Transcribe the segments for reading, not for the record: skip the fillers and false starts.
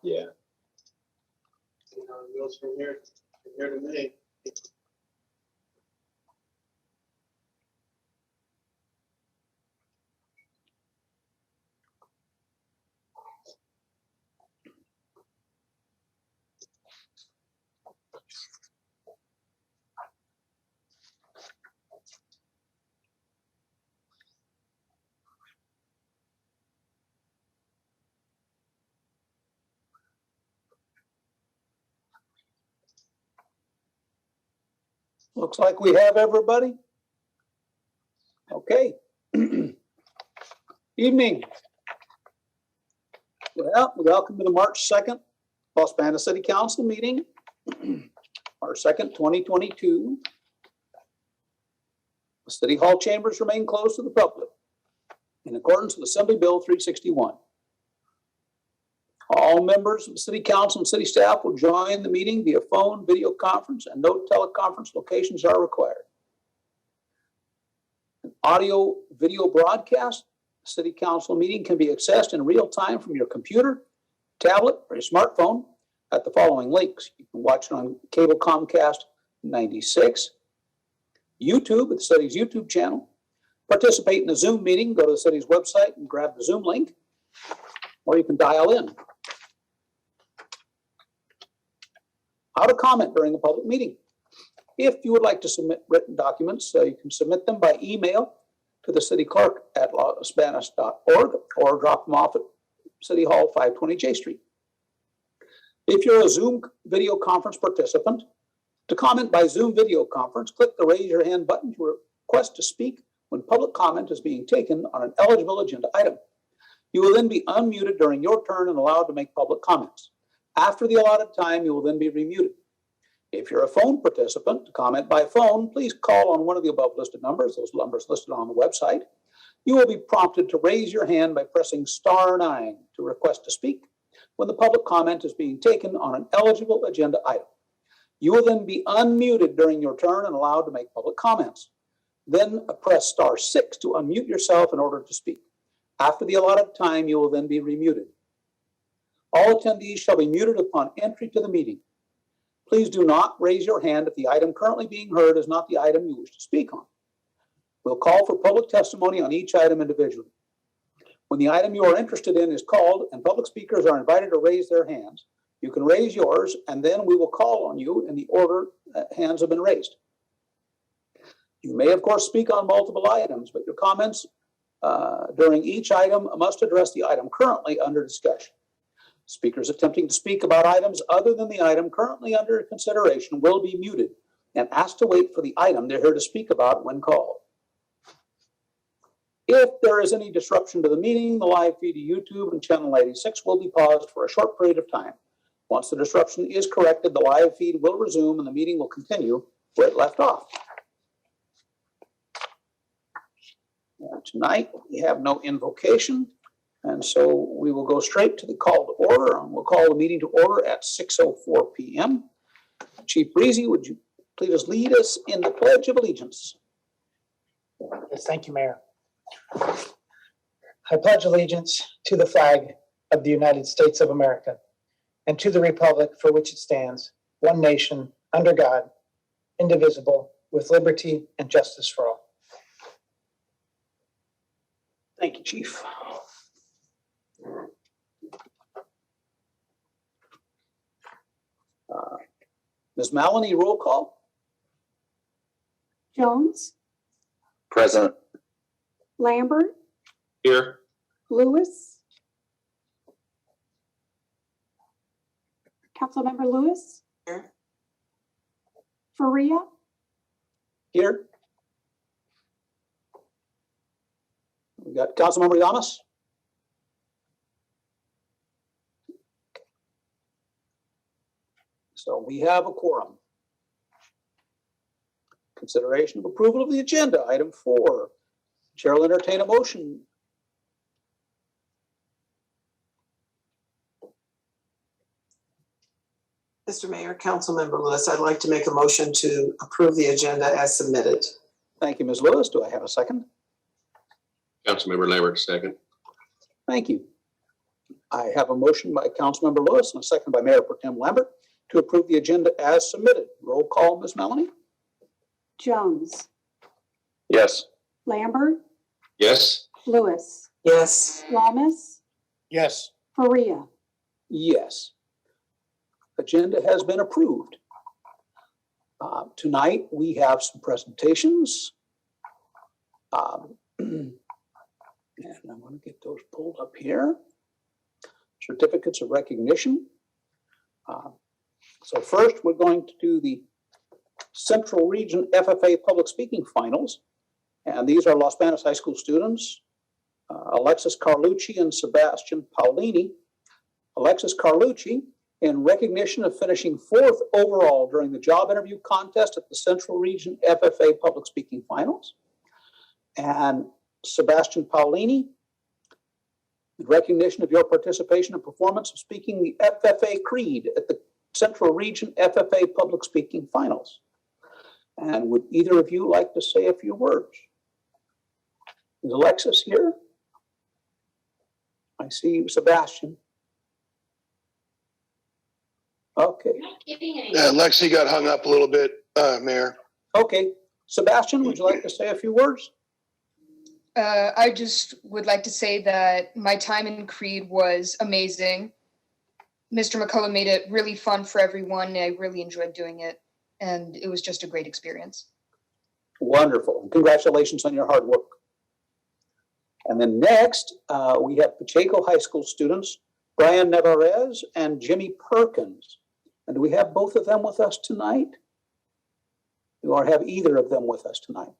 Yeah. See how it goes from here to May. Looks like we have everybody. Okay. Evening. Well, welcome to the March 2nd Los Banos City Council meeting. March 2nd, 2022. The City Hall chambers remain closed to the public in accordance with Assembly Bill 361. All members of the City Council and City staff will join the meeting via phone, video conference, and no teleconference locations are required. An audio video broadcast City Council meeting can be accessed in real time from your computer, tablet, or your smartphone at the following links. You can watch it on cable Comcast 96, YouTube at the city's YouTube channel. Participate in the Zoom meeting, go to the city's website and grab the Zoom link, or you can dial in. How to comment during a public meeting. If you would like to submit written documents, you can submit them by email to the city clerk at losbanos.org or drop them off at City Hall, 520 J Street. If you're a Zoom video conference participant, to comment by Zoom video conference, click the raise your hand button to request to speak when public comment is being taken on an eligible agenda item. You will then be unmuted during your turn and allowed to make public comments. After the allotted time, you will then be remuted. If you're a phone participant, to comment by phone, please call on one of the above listed numbers, those numbers listed on the website. You will be prompted to raise your hand by pressing *9 to request to speak when the public comment is being taken on an eligible agenda item. You will then be unmuted during your turn and allowed to make public comments. Then press *6 to unmute yourself in order to speak. After the allotted time, you will then be remuted. All attendees shall be muted upon entry to the meeting. Please do not raise your hand if the item currently being heard is not the item you wish to speak on. We'll call for public testimony on each item individually. When the item you are interested in is called and public speakers are invited to raise their hands, you can raise yours and then we will call on you in the order that hands have been raised. You may, of course, speak on multiple items, but your comments during each item must address the item currently under discussion. Speakers attempting to speak about items other than the item currently under consideration will be muted and asked to wait for the item they're here to speak about when called. If there is any disruption to the meeting, the live feed to YouTube and channel 86 will be paused for a short period of time. Once the disruption is corrected, the live feed will resume and the meeting will continue where it left off. Tonight, we have no invocation. And so we will go straight to the call to order, and we'll call the meeting to order at 6:04 p.m. Chief Breezy, would you please lead us in the Pledge of Allegiance? Yes, thank you, Mayor. I pledge allegiance to the flag of the United States of America and to the republic for which it stands, one nation, under God, indivisible, with liberty and justice for all. Thank you, Chief. Ms. Maloney, roll call. Jones, Present. Lambert, Here. Lewis, Councilmember Lewis, Here. Faria, Here. We got Councilmember Yamas. So we have a quorum. Consideration of approval of the agenda, item 4. Chair will entertain a motion. Mr. Mayor, Councilmember Lewis, I'd like to make a motion to approve the agenda as submitted. Thank you, Ms. Lewis. Do I have a second? Councilmember Lambert, second. Thank you. I have a motion by Councilmember Lewis and a second by Mayor Pro Tem Lambert to approve the agenda as submitted. Roll call, Ms. Melanie? Jones, Yes. Lambert, Yes. Lewis, Yes. Thomas, Yes. Maria. Yes. Agenda has been approved. Tonight, we have some presentations. And I'm going to get those pulled up here. Certificates of recognition. So first, we're going to do the Central Region FFA Public Speaking Finals. And these are Los Banos High School students, Alexis Carlucci and Sebastian Paolini. Alexis Carlucci, in recognition of finishing 4th overall during the job interview contest at the Central Region FFA Public Speaking Finals. And Sebastian Paolini, in recognition of your participation and performance of speaking the FFA Creed at the Central Region FFA Public Speaking Finals. And would either of you like to say a few words? Is Alexis here? I see Sebastian. Okay. Lexi got hung up a little bit, Mayor. Okay. Sebastian, would you like to say a few words? I just would like to say that my time in Creed was amazing. Mr. McCullough made it really fun for everyone. I really enjoyed doing it, and it was just a great experience. Wonderful. Congratulations on your hard work. And then next, we have Pacheco High School students, Brian Nevarez and Jimmy Perkins. And do we have both of them with us tonight? Or have either of them with us tonight?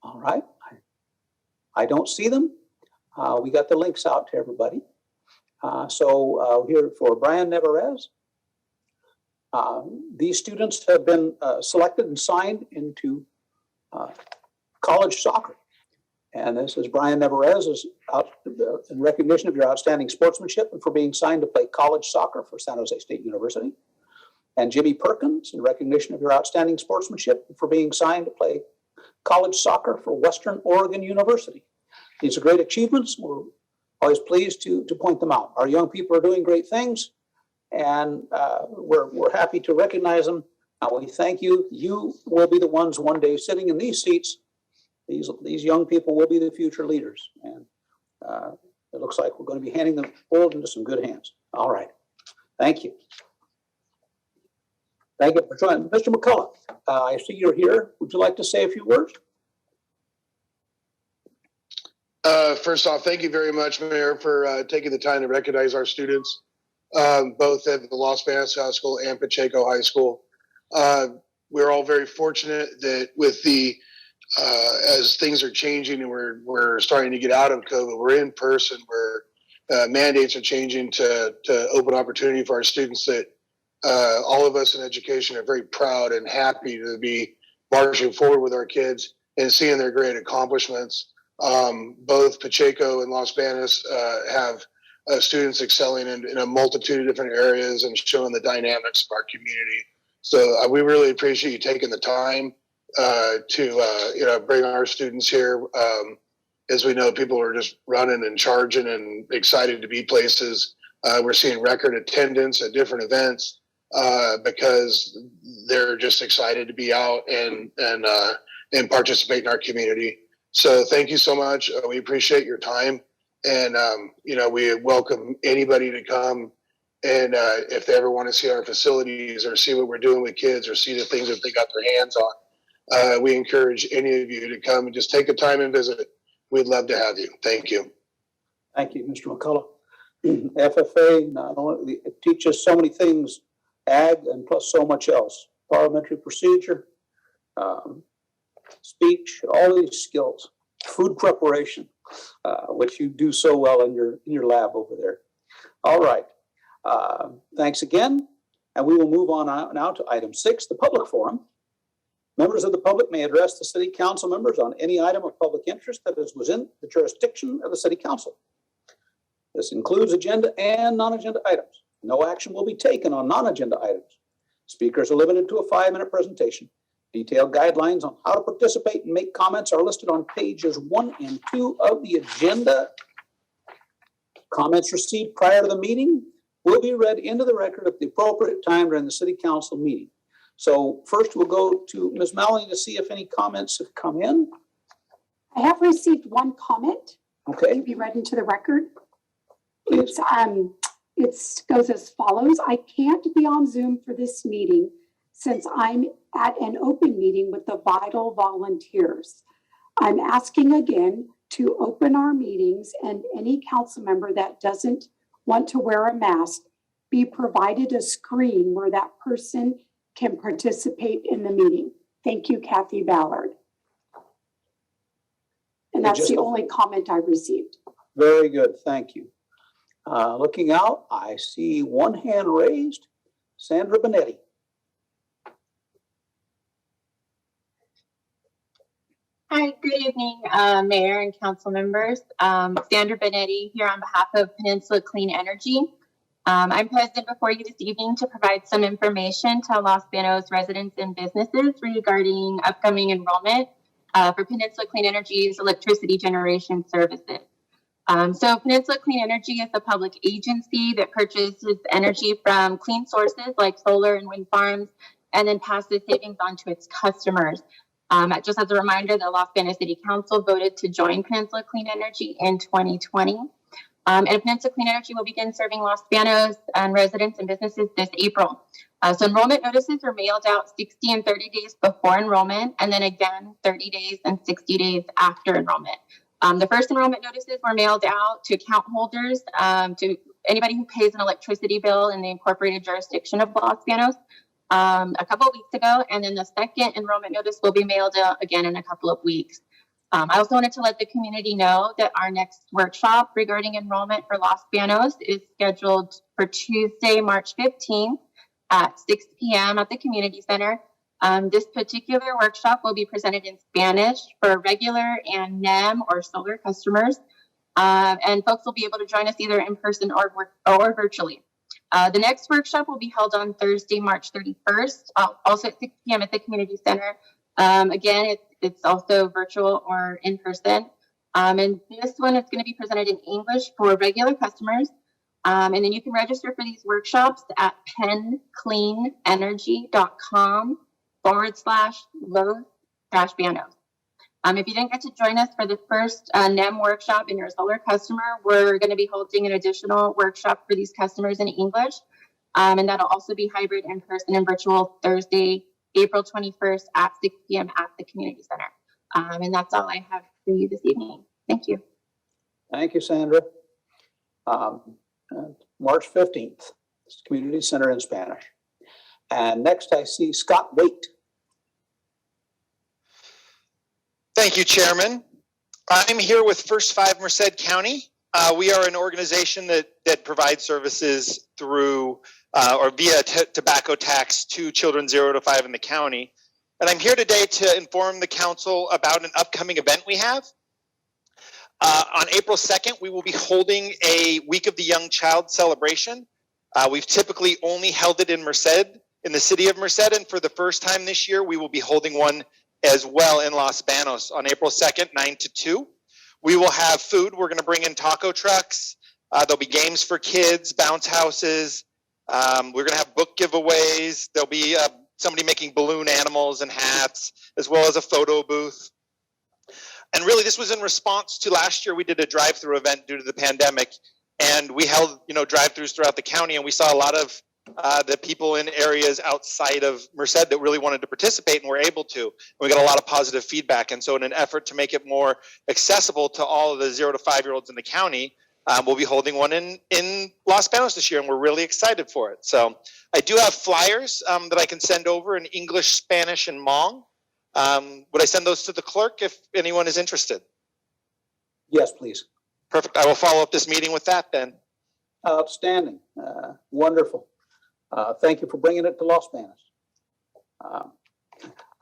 All right. I don't see them. We got the links out to everybody. So here for Brian Nevarez. These students have been selected and signed into college soccer. And this is Brian Nevarez is out in recognition of your outstanding sportsmanship and for being signed to play college soccer for San Jose State University. And Jimmy Perkins in recognition of your outstanding sportsmanship and for being signed to play college soccer for Western Oregon University. These are great achievements. We're always pleased to point them out. Our young people are doing great things, and we're happy to recognize them. We thank you. You will be the ones one day sitting in these seats. These young people will be the future leaders, and it looks like we're going to be handing them forward into some good hands. All right. Thank you. Thank you for joining. Mr. McCullough, I see you're here. Would you like to say a few words? First off, thank you very much, Mayor, for taking the time to recognize our students, both at the Los Banos High School and Pacheco High School. We're all very fortunate that with the as things are changing and we're starting to get out of COVID, we're in person where mandates are changing to open opportunity for our students that all of us in education are very proud and happy to be marching forward with our kids and seeing their great accomplishments. Both Pacheco and Los Banos have students excelling in a multitude of different areas and showing the dynamics of our community. So we really appreciate you taking the time to bring our students here. As we know, people are just running and charging and excited to be places. We're seeing record attendance at different events because they're just excited to be out and participate in our community. So thank you so much. We appreciate your time, and we welcome anybody to come. And if they ever want to see our facilities or see what we're doing with kids or see the things that they got their hands on, we encourage any of you to come and just take the time and visit. We'd love to have you. Thank you. Thank you, Mr. McCullough. FFA not only it teaches so many things, ag and plus so much else. Parliamentary procedure, speech, all these skills, food preparation, which you do so well in your lab over there. All right. Thanks again. And we will move on now to item 6, the public forum. Members of the public may address the city council members on any item of public interest that is within the jurisdiction of the city council. This includes agenda and non-agenda items. No action will be taken on non-agenda items. Speakers are limited to a 5-minute presentation. Detailed guidelines on how to participate and make comments are listed on pages 1 and 2 of the agenda. Comments received prior to the meeting will be read into the record at the appropriate time during the city council meeting. So first we'll go to Ms. Maloney to see if any comments have come in. I have received one comment Okay, to be read into the record. please. It goes as follows. I can't be on Zoom for this meeting since I'm at an open meeting with the Vital Volunteers. I'm asking again to open our meetings, and any council member that doesn't want to wear a mask be provided a screen where that person can participate in the meeting. Thank you, Kathy Ballard. And that's the only comment I received. Very good, thank you. Looking out, I see one hand raised. Sandra Benetti. Hi, good evening, Mayor and council members. Sandra Benetti here on behalf of Peninsula Clean Energy. I'm present before you this evening to provide some information to Los Banos residents and businesses regarding upcoming enrollment for Peninsula Clean Energy's electricity generation services. So Peninsula Clean Energy is a public agency that purchases energy from clean sources like solar and wind farms and then passes savings on to its customers. Just as a reminder, the Los Banos City Council voted to join Peninsula Clean Energy in 2020. And Peninsula Clean Energy will begin serving Los Banos and residents and businesses this April. So enrollment notices are mailed out 60 and 30 days before enrollment, and then again 30 days and 60 days after enrollment. The first enrollment notices were mailed out to account holders, to anybody who pays an electricity bill in the incorporated jurisdiction of Los Banos a couple of weeks ago, and then the second enrollment notice will be mailed out again in a couple of weeks. I also wanted to let the community know that our next workshop regarding enrollment for Los Banos is scheduled for Tuesday, March 15th at 6 p.m. at the community center. This particular workshop will be presented in Spanish for regular and NEM or solar customers, and folks will be able to join us either in person or virtually. The next workshop will be held on Thursday, March 31st, also at 6 p.m. at the community center. Again, it's also virtual or in person. And this one is going to be presented in English for regular customers. And then you can register for these workshops at pencleanenergy.com/Los-Banos. If you didn't get to join us for the first NEM workshop and you're a solar customer, we're going to be holding an additional workshop for these customers in English. And that'll also be hybrid, in person, and virtual Thursday, April 21st at 6 p.m. at the community center. And that's all I have for you this evening. Thank you. Thank you, Sandra. March 15th, community center in Spanish. And next I see Scott Waite. Thank you, Chairman. I'm here with First 5 Merced County. We are an organization that provides services through or via tobacco tax to children 0 to 5 in the county. And I'm here today to inform the council about an upcoming event we have. On April 2nd, we will be holding a Week of the Young Child celebration. We've typically only held it in Merced, in the city of Merced, and for the first time this year, we will be holding one as well in Los Banos on April 2nd, 9 to 2. We will have food. We're going to bring in taco trucks. There'll be games for kids, bounce houses. We're going to have book giveaways. There'll be somebody making balloon animals and hats, as well as a photo booth. And really, this was in response to last year. We did a drive-through event due to the pandemic, and we held, drive-throughs throughout the county, and we saw a lot of the people in areas outside of Merced that really wanted to participate and were able to. And we got a lot of positive feedback. And so in an effort to make it more accessible to all of the 0 to 5-year-olds in the county, we'll be holding one in Los Banos this year, and we're really excited for it. So I do have flyers that I can send over in English, Spanish, and Hmong. Would I send those to the clerk if anyone is interested? Yes, please. Perfect. I will follow up this meeting with that then. Outstanding. Wonderful. Thank you for bringing it to Los Banos.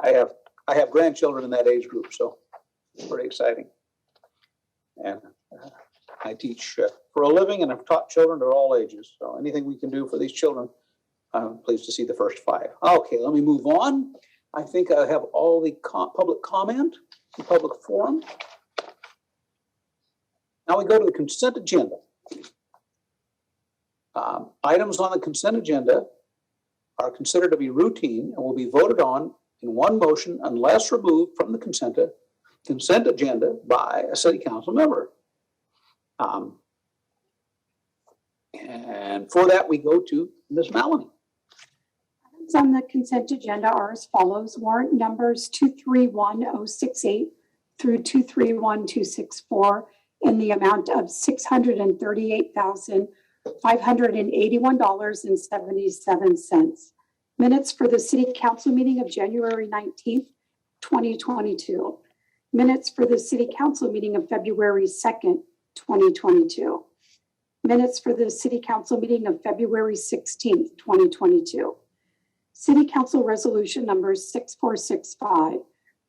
I have grandchildren in that age group, so it's pretty exciting. And I teach for a living, and I've taught children of all ages. So anything we can do for these children, I'm pleased to see the first 5. Okay, let me move on. I think I have all the public comment, the public forum. Now we go to the consent agenda. Items on the consent agenda are considered to be routine and will be voted on in one motion unless removed from the consent agenda by a city council member. And for that, we go to Ms. Maloney. Items on the consent agenda are as follows. Warrant numbers 231068 through 231264 in the amount of $638,581.77. Minutes for the City Council meeting of January 19th, 2022. Minutes for the City Council meeting of February 2nd, 2022. Minutes for the City Council meeting of February 16th, 2022. City Council Resolution number 6465,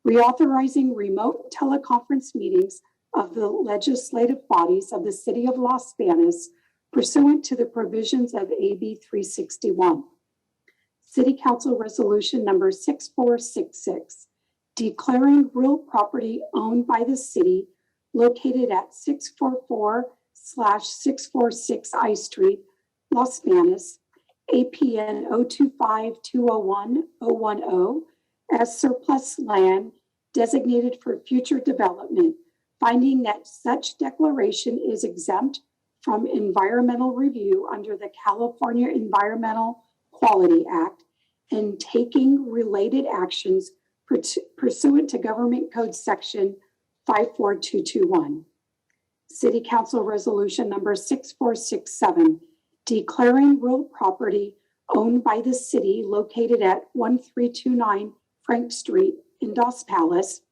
reauthorizing remote teleconference meetings of the legislative bodies of the City of Los Banos pursuant to the provisions of AB 361. City Council Resolution number 6466, declaring real property owned by the city located at 644/646 I Street, Los Banos, APN 025-201-010 as surplus land designated for future development, finding that such declaration is exempt from environmental review under the California Environmental Quality Act and taking related actions pursuant to Government Code Section 54221. City Council Resolution number 6467, declaring real property owned by the city located at 1329 Frank Street in Dos Palace,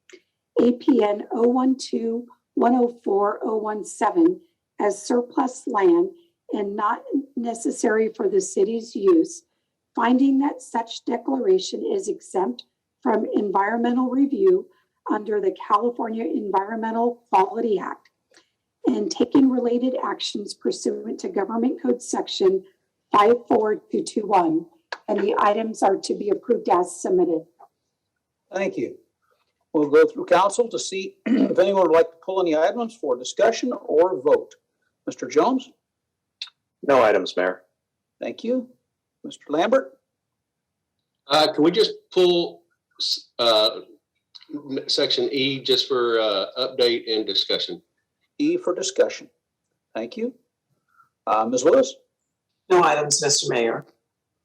APN 012-104-017 as surplus land and not necessary for the city's use, finding that such declaration is exempt from environmental review under the California Environmental Quality Act, and taking related actions pursuant to Government Code Section 54221. And the items are to be approved as submitted. Thank you. We'll go through council to see if anyone would like to pull any items for discussion or vote. Mr. Jones? No items, Mayor. Thank you. Mr. Lambert? Can we just pull section E just for update and discussion? E for discussion. Thank you. Ms. Lewis? No items, Mr. Mayor.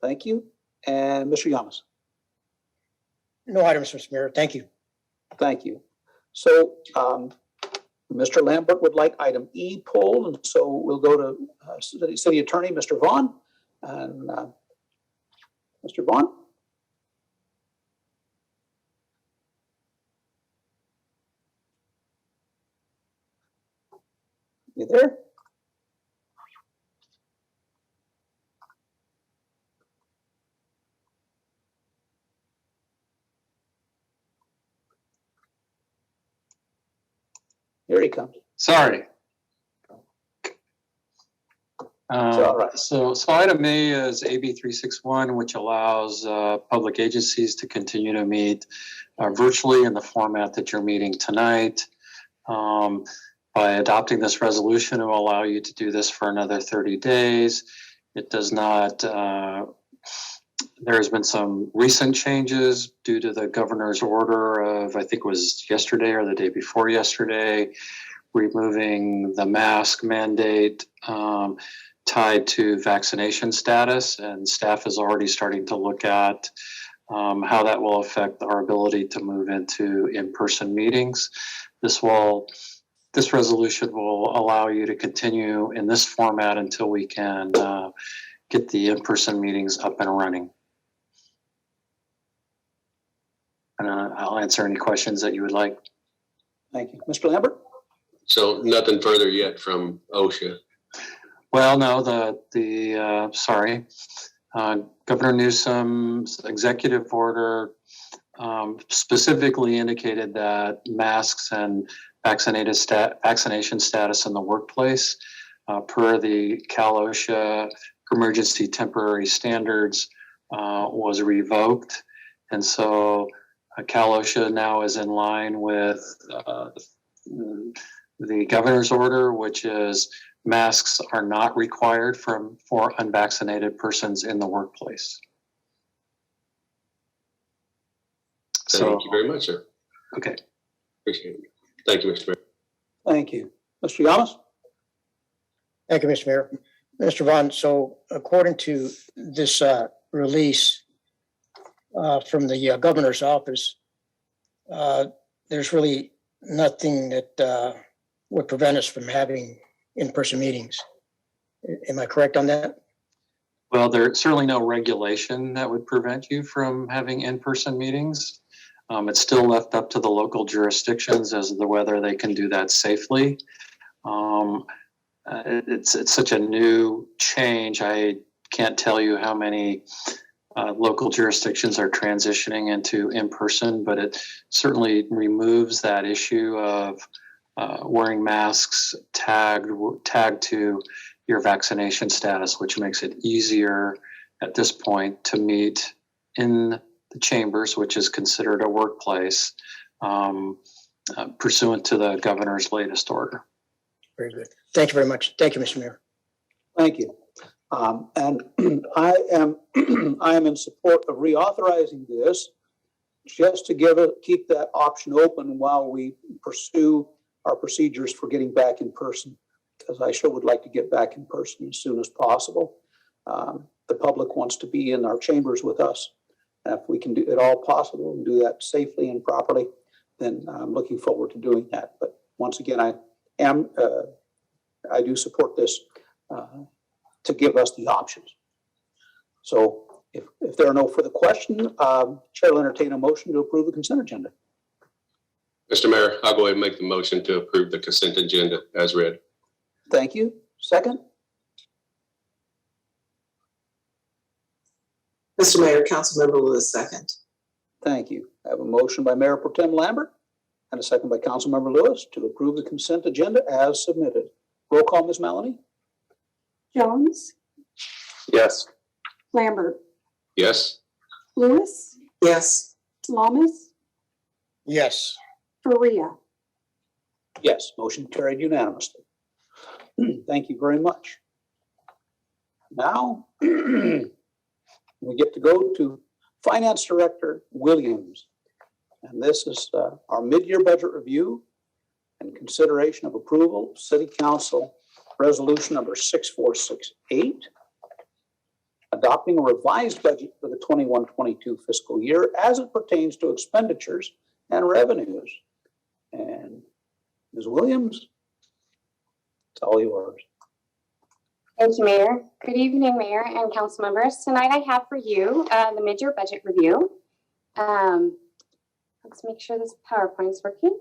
Thank you. And Mr. Yamas? No items, Mr. Mayor. Thank you. Thank you. So Mr. Lambert would like item E pulled, and so we'll go to City Attorney, Mr. Vaughn. And Mr. Vaughn? You there? Here he comes. Sorry. all right. So item A is AB 361, which allows public agencies to continue to meet virtually in the format that you're meeting tonight. By adopting this resolution, it will allow you to do this for another 30 days. It does not, there's been some recent changes due to the governor's order of, I think it was yesterday or the day before yesterday, removing the mask mandate tied to vaccination status, and staff is already starting to look at how that will affect our ability to move into in-person meetings. This resolution will allow you to continue in this format until we can get the in-person meetings up and running. And I'll answer any questions that you would like. Thank you. Mr. Lambert? So nothing further yet from OSHA. Well, no, sorry. Governor Newsom's executive order specifically indicated that masks and vaccination status in the workplace per the Cal OSHA emergency temporary standards was revoked. And so Cal OSHA now is in line with the governor's order, which is masks are not required for unvaccinated persons in the workplace. Thank you very much, sir. Okay. Appreciate it. Thank you, Mr. Mayor. Thank you. Mr. Yamas? Thank you, Mr. Mayor. Mr. Vaughn, so according to this release from the governor's office, there's really nothing that would prevent us from having in-person meetings. Am I correct on that? Well, there's certainly no regulation that would prevent you from having in-person meetings. It's still left up to the local jurisdictions as to whether they can do that safely. It's such a new change. I can't tell you how many local jurisdictions are transitioning into in-person, but it certainly removes that issue of wearing masks tagged to your vaccination status, which makes it easier at this point to meet in the chambers, which is considered a workplace, pursuant to the governor's latest order. Very good. Thank you very much. Thank you, Mr. Mayor. Thank you. And I am in support of reauthorizing this just to keep that option open while we pursue our procedures for getting back in person, because I sure would like to get back in person as soon as possible. The public wants to be in our chambers with us. And if we can do it all possible and do that safely and properly, then I'm looking forward to doing that. But once again, I do support this to give us the options. So if there are no further questions, Chair will entertain a motion to approve the consent agenda. Mr. Mayor, I'll go ahead and make the motion to approve the consent agenda as read. Thank you. Second? Mr. Mayor, Councilmember Lewis, second. Thank you. I have a motion by Mayor Pro Tem Lambert and a second by Councilmember Lewis to approve the consent agenda as submitted. Roll call, Ms. Melanie? Jones, Yes. Lambert, Yes. Lewis, Yes. Lamas, Yes. Faria. Yes, motion carried unanimously. Thank you very much. Now, we get to go to Finance Director Williams. And this is our mid-year budget review and consideration of approval, City Council Resolution number 6468, adopting a revised budget for the 21-22 fiscal year as it pertains to expenditures and revenues. And Ms. Williams, it's all yours. Thank you, Mayor. Good evening, Mayor and council members. Tonight I have for you the mid-year budget review. Let's make sure this PowerPoint's working.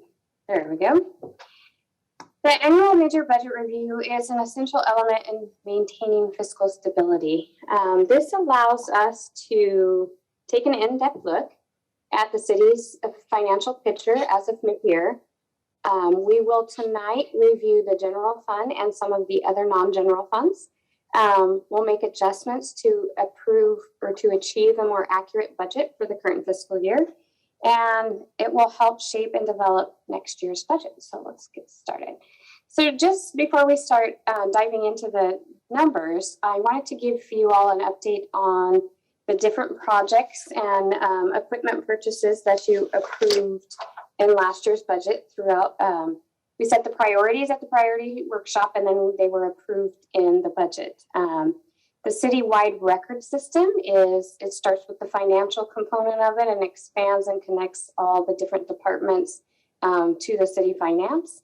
There we go. The annual mid-year budget review is an essential element in maintaining fiscal stability. This allows us to take an in-depth look at the city's financial picture as of mid-year. We will tonight review the general fund and some of the other non-general funds. We'll make adjustments to approve or to achieve a more accurate budget for the current fiscal year, and it will help shape and develop next year's budget. So let's get started. So just before we start diving into the numbers, I wanted to give you all an update on the different projects and equipment purchases that you approved in last year's budget throughout. We set the priorities at the priority workshop, and then they were approved in the budget. The citywide record system it starts with the financial component of it and expands and connects all the different departments to the city finance.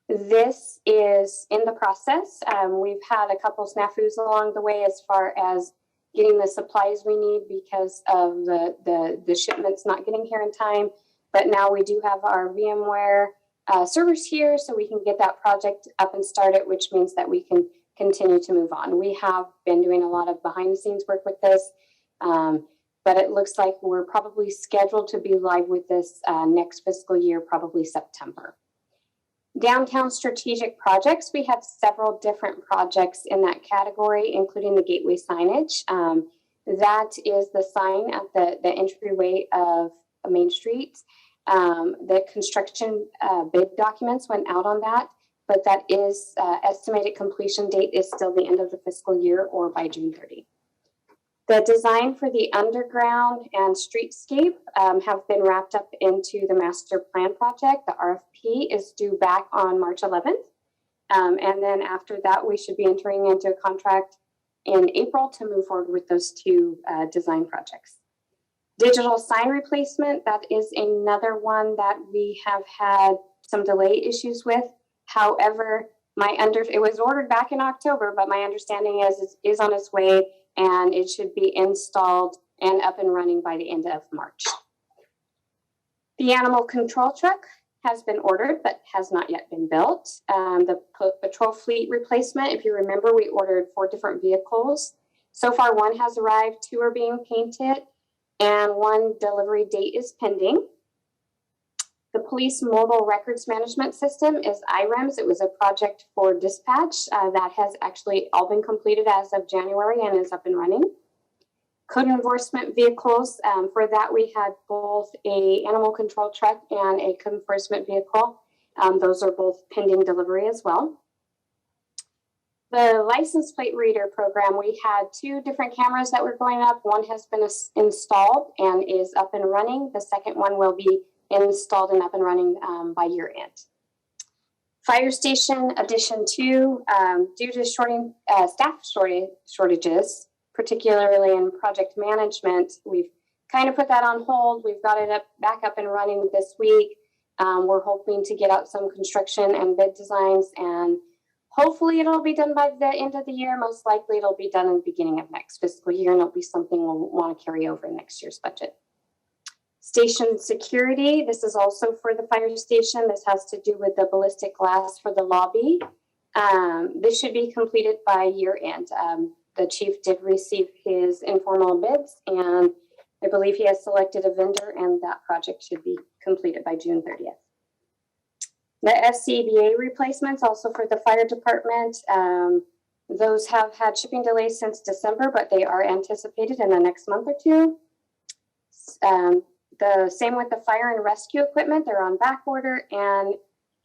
This is in the process. We've had a couple snafus along the way as far as getting the supplies we need because of the shipments not getting here in time. But now we do have our VMware servers here, so we can get that project up and started, which means that we can continue to move on. We have been doing a lot of behind the scenes work with this, but it looks like we're probably scheduled to be live with this next fiscal year, probably September. Downtown strategic projects, we have several different projects in that category, including the gateway signage. That is the sign at the entryway of Main Street. The construction bid documents went out on that. but that is estimated completion date is still the end of the fiscal year or by June 30. The design for the underground and streetscape have been wrapped up into the master plan project. The RFP is due back on March 11th. And then after that, we should be entering into a contract in April to move forward with those two design projects. Digital sign replacement, that is another one that we have had some delay issues with. However, it was ordered back in October, but my understanding is on its way, and it should be installed and up and running by the end of March. The animal control truck has been ordered, but has not yet been built. The patrol fleet replacement, if you remember, we ordered 4 different vehicles. So far, 1 has arrived, 2 are being painted, and 1 delivery date is pending. The police mobile records management system is IREMS. It was a project for dispatch that has actually all been completed as of January and is up and running. Code enforcement vehicles, for that we had both a animal control truck and a code enforcement vehicle. Those are both pending delivery as well. The license plate reader program, we had 2 different cameras that were going up. 1 has been installed and is up and running. The second one will be installed and up and running by year end. Fire station addition 2, due to staff shortages, particularly in project management, we've kind of put that on hold. We've got it back up and running this week. We're hoping to get out some construction and bid designs, and hopefully it'll be done by the end of the year. Most likely it'll be done in the beginning of next fiscal year, and it'll be something we'll want to carry over in next year's budget. Station security, this is also for the fire station. This has to do with the ballistic glass for the lobby. This should be completed by year end. The chief did receive his informal bids, and I believe he has selected a vendor, and that project should be completed by June 30th. The Scba replacements also for the fire department. Those have had shipping delays since December, but they are anticipated in the next month or 2. The same with the fire and rescue equipment. They're on back order, and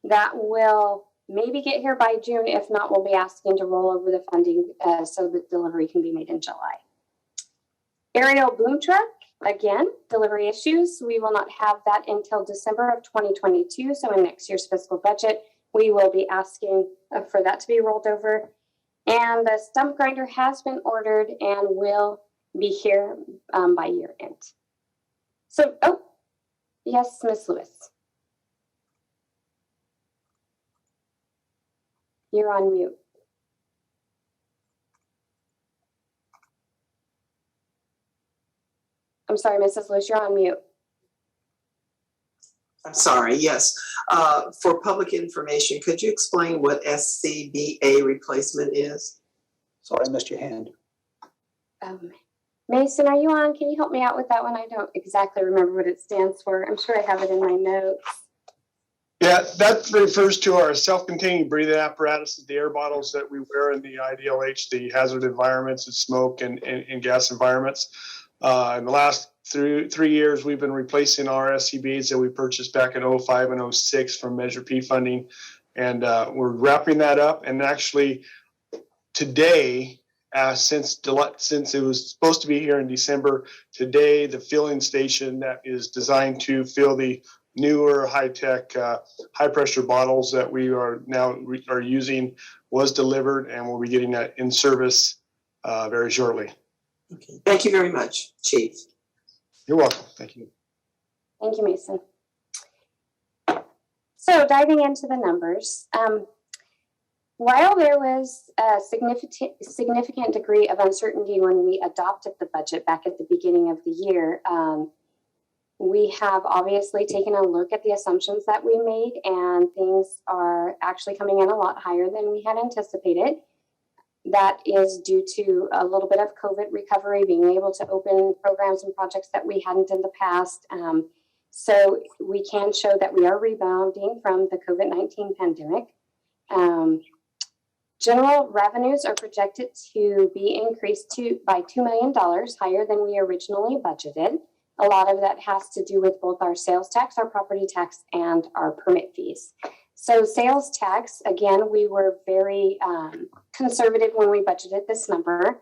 that will maybe get here by June. If not, we'll be asking to roll over the funding so that delivery can be made in July. Aerial boom truck, again, delivery issues. We will not have that until December of 2022. So in next year's fiscal budget, we will be asking for that to be rolled over. And the stump grinder has been ordered and will be here by year end. So, yes, Ms. Lewis. You're on mute. I'm sorry, Mrs. Lewis, you're on mute. I'm sorry, yes. For public information, could you explain what Scba replacement is? Sorry, I missed your hand. Mason, are you on? Can you help me out with that one? I don't exactly remember what it stands for. I'm sure I have it in my notes. Yeah, that refers to our self-contained breathing apparatuses, the air bottles that we wear in the IDLH, the hazard environments of smoke and gas environments. In the last three years, we've been replacing our SCBAs that we purchased back in 05 and 06 from Measure P funding. And we're wrapping that up. And actually today, since it was supposed to be here in December, today the filling station that is designed to fill the newer high-tech, high-pressure bottles that we are now using was delivered, and we'll be getting that in service very shortly. Okay. Thank you very much, Chief. You're welcome. Thank you. Thank you, Mason. So diving into the numbers, while there was a significant degree of uncertainty when we adopted the budget back at the beginning of the year, we have obviously taken a look at the assumptions that we made, and things are actually coming in a lot higher than we had anticipated. That is due to a little bit of COVID recovery, being able to open programs and projects that we hadn't in the past. So we can show that we are rebounding from the COVID-19 pandemic. General revenues are projected to be increased by $2 million higher than we originally budgeted. A lot of that has to do with both our sales tax, our property tax, and our permit fees. So sales tax, again, we were very conservative when we budgeted this number.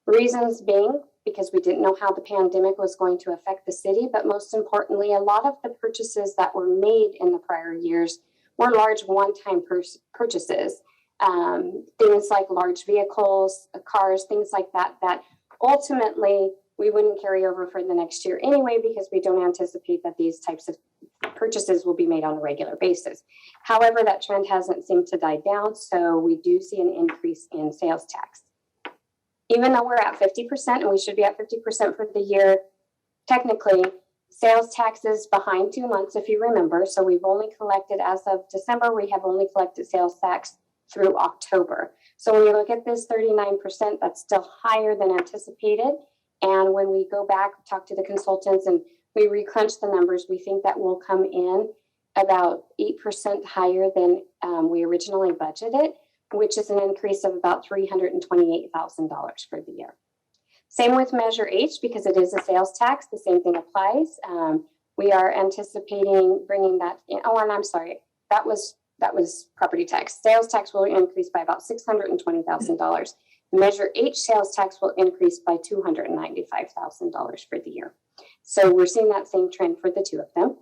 Reasons being because we didn't know how the pandemic was going to affect the city, but most importantly, a lot of the purchases that were made in the prior years were large one-time purchases. Things like large vehicles, cars, things like that, that ultimately we wouldn't carry over for the next year anyway, because we don't anticipate that these types of purchases will be made on a regular basis. However, that trend hasn't seemed to die down, so we do see an increase in sales tax. Even though we're at 50% and we should be at 50% for the year, technically, sales tax is behind 2 months, if you remember. So we've only collected, as of December, we have only collected sales tax through October. So when you look at this 39%, that's still higher than anticipated. And when we go back, talk to the consultants, and we recrunch the numbers, we think that will come in about 8% higher than we originally budgeted, which is an increase of about $328,000 for the year. Same with Measure H, because it is a sales tax, the same thing applies. We are anticipating bringing that in. Oh, and I'm sorry, that was property tax. Sales tax will increase by about $620,000. Measure H sales tax will increase by $295,000 for the year. So we're seeing that same trend for the two of them.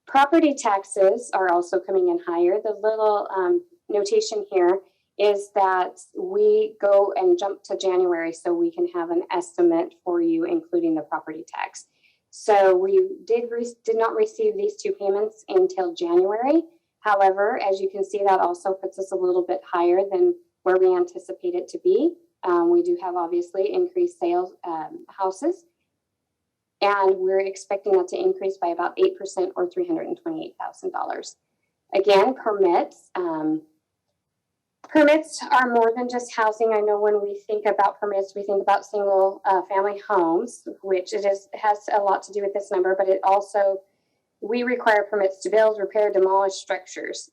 Property taxes are also coming in higher. The little notation here is that we go and jump to January so we can have an estimate for you, including the property tax. So we did not receive these two payments until January. However, as you can see, that also puts us a little bit higher than where we anticipate it to be. We do have obviously increased sales houses, and we're expecting that to increase by about 8% or $328,000. Again, permits. Permits are more than just housing. I know when we think about permits, we think about single family homes, which has a lot to do with this number, but it also, we require permits to build, repair, demolish structures.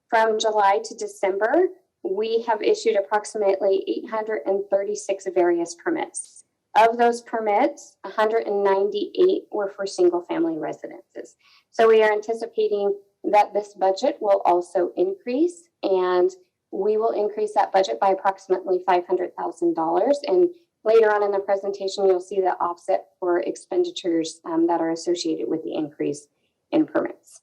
From July to December, we have issued approximately 836 various permits. Of those permits, 198 were for single family residences. So we are anticipating that this budget will also increase, and we will increase that budget by approximately $500,000. And later on in the presentation, you'll see the offset for expenditures that are associated with the increase in permits.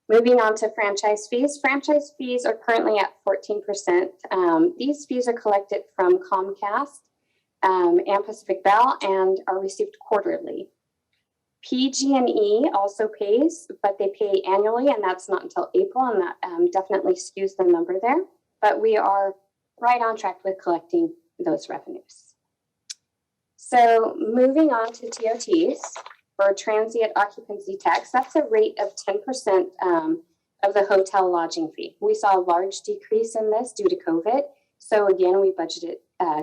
Moving on to franchise fees. Franchise fees are currently at 14%. These fees are collected from Comcast and Pacific Bell and are received quarterly. PG&E also pays, but they pay annually, and that's not until April, and that definitely skews the number there. But we are right on track with collecting those revenues. So moving on to TOTs. For transient occupancy tax, that's a rate of 10% of the hotel lodging fee. We saw a large decrease in this due to COVID. So again, we budgeted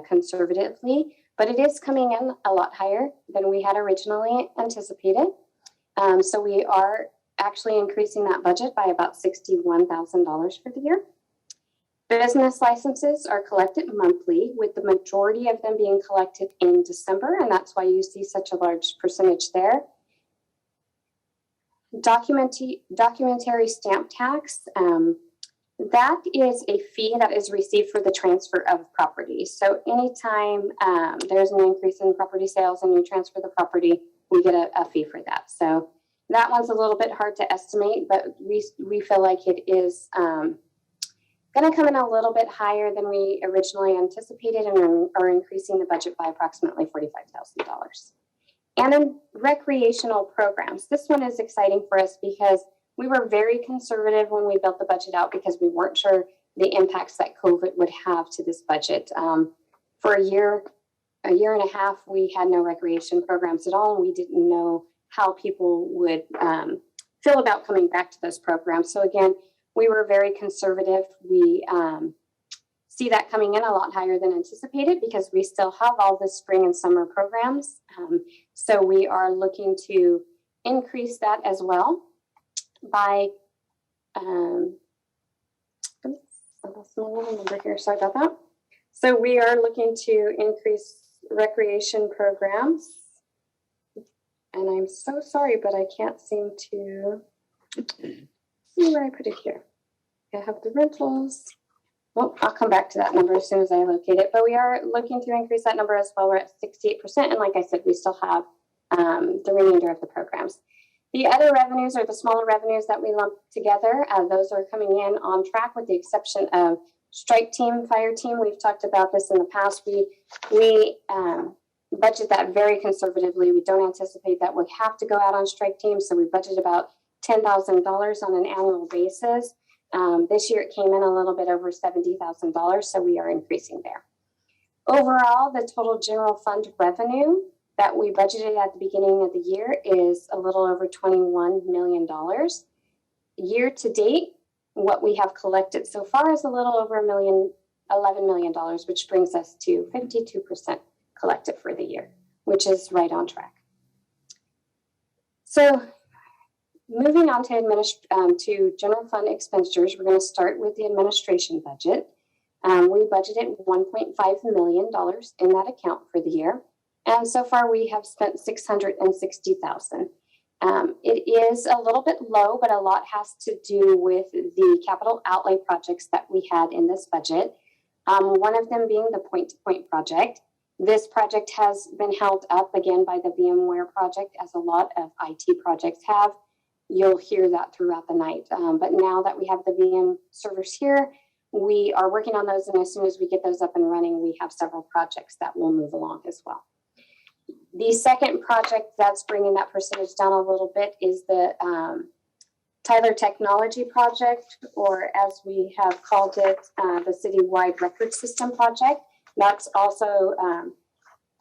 conservatively, but it is coming in a lot higher than we had originally anticipated. So we are actually increasing that budget by about $61,000 for the year. Business licenses are collected monthly, with the majority of them being collected in December, and that's why you see such a large percentage there. Documentary stamp tax, that is a fee that is received for the transfer of property. So anytime there's an increase in property sales and you transfer the property, we get a fee for that. So that one's a little bit hard to estimate, but we feel like it is going to come in a little bit higher than we originally anticipated, and are increasing the budget by approximately $45,000. And then recreational programs. This one is exciting for us because we were very conservative when we built the budget out, because we weren't sure the impacts that COVID would have to this budget. For a year and a half, we had no recreation programs at all, and we didn't know how people would feel about coming back to those programs. So again, we were very conservative. We see that coming in a lot higher than anticipated, because we still have all the spring and summer programs. So we are looking to increase that as well by, I lost my little number here, sorry about that. So we are looking to increase recreation programs. And I'm so sorry, but I can't seem to see where I put it here. I have the rentals. Well, I'll come back to that number as soon as I locate it, but we are looking to increase that number as well. We're at 68%. And like I said, we still have the remainder of the programs. The other revenues are the smaller revenues that we lump together. Those are coming in on track with the exception of strike team, fire team. We've talked about this in the past. We budget that very conservatively. We don't anticipate that we have to go out on strike team. So we budget about $10,000 on an annual basis. This year it came in a little bit over $70,000. So we are increasing there. Overall, the total general fund revenue that we budgeted at the beginning of the year is a little over $21 million. Year to date, what we have collected so far is a little over $11 million, which brings us to 52% collected for the year, which is right on track. So moving on to general fund expenditures, we're going to start with the administration budget. We budgeted $1.5 million in that account for the year. And so far we have spent $660,000. It is a little bit low, but a lot has to do with the capital outlay projects that we had in this budget. One of them being the point-to-point project. This project has been held up again by the VMware project, as a lot of IT projects have. You'll hear that throughout the night. But now that we have the VM servers here, we are working on those. And as soon as we get those up and running, we have several projects that will move along as well. The second project that's bringing that percentage down a little bit is the Tyler Technology Project, or as we have called it, the Citywide Record System Project. That's also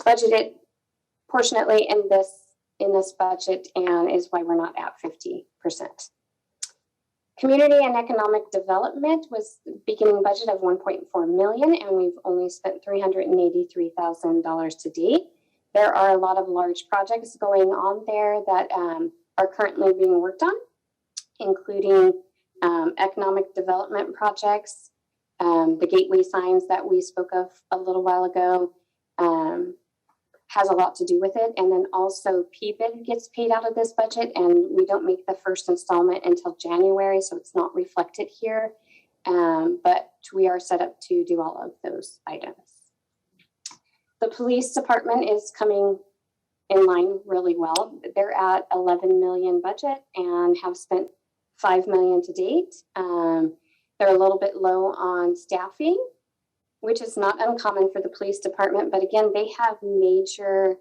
budgeted proportionately in this budget, and is why we're not at 50%. Community and Economic Development was beginning budget of $1.4 million, and we've only spent $383,000 to date. There are a lot of large projects going on there that are currently being worked on, including economic development projects, the gateway signs that we spoke of a little while ago has a lot to do with it. And then also PBID gets paid out of this budget, and we don't make the first installment until January, so it's not reflected here. But we are set up to do all of those items. The police department is coming in line really well. They're at 11 million budget and have spent 5 million to date. They're a little bit low on staffing, which is not uncommon for the police department. But again, they have major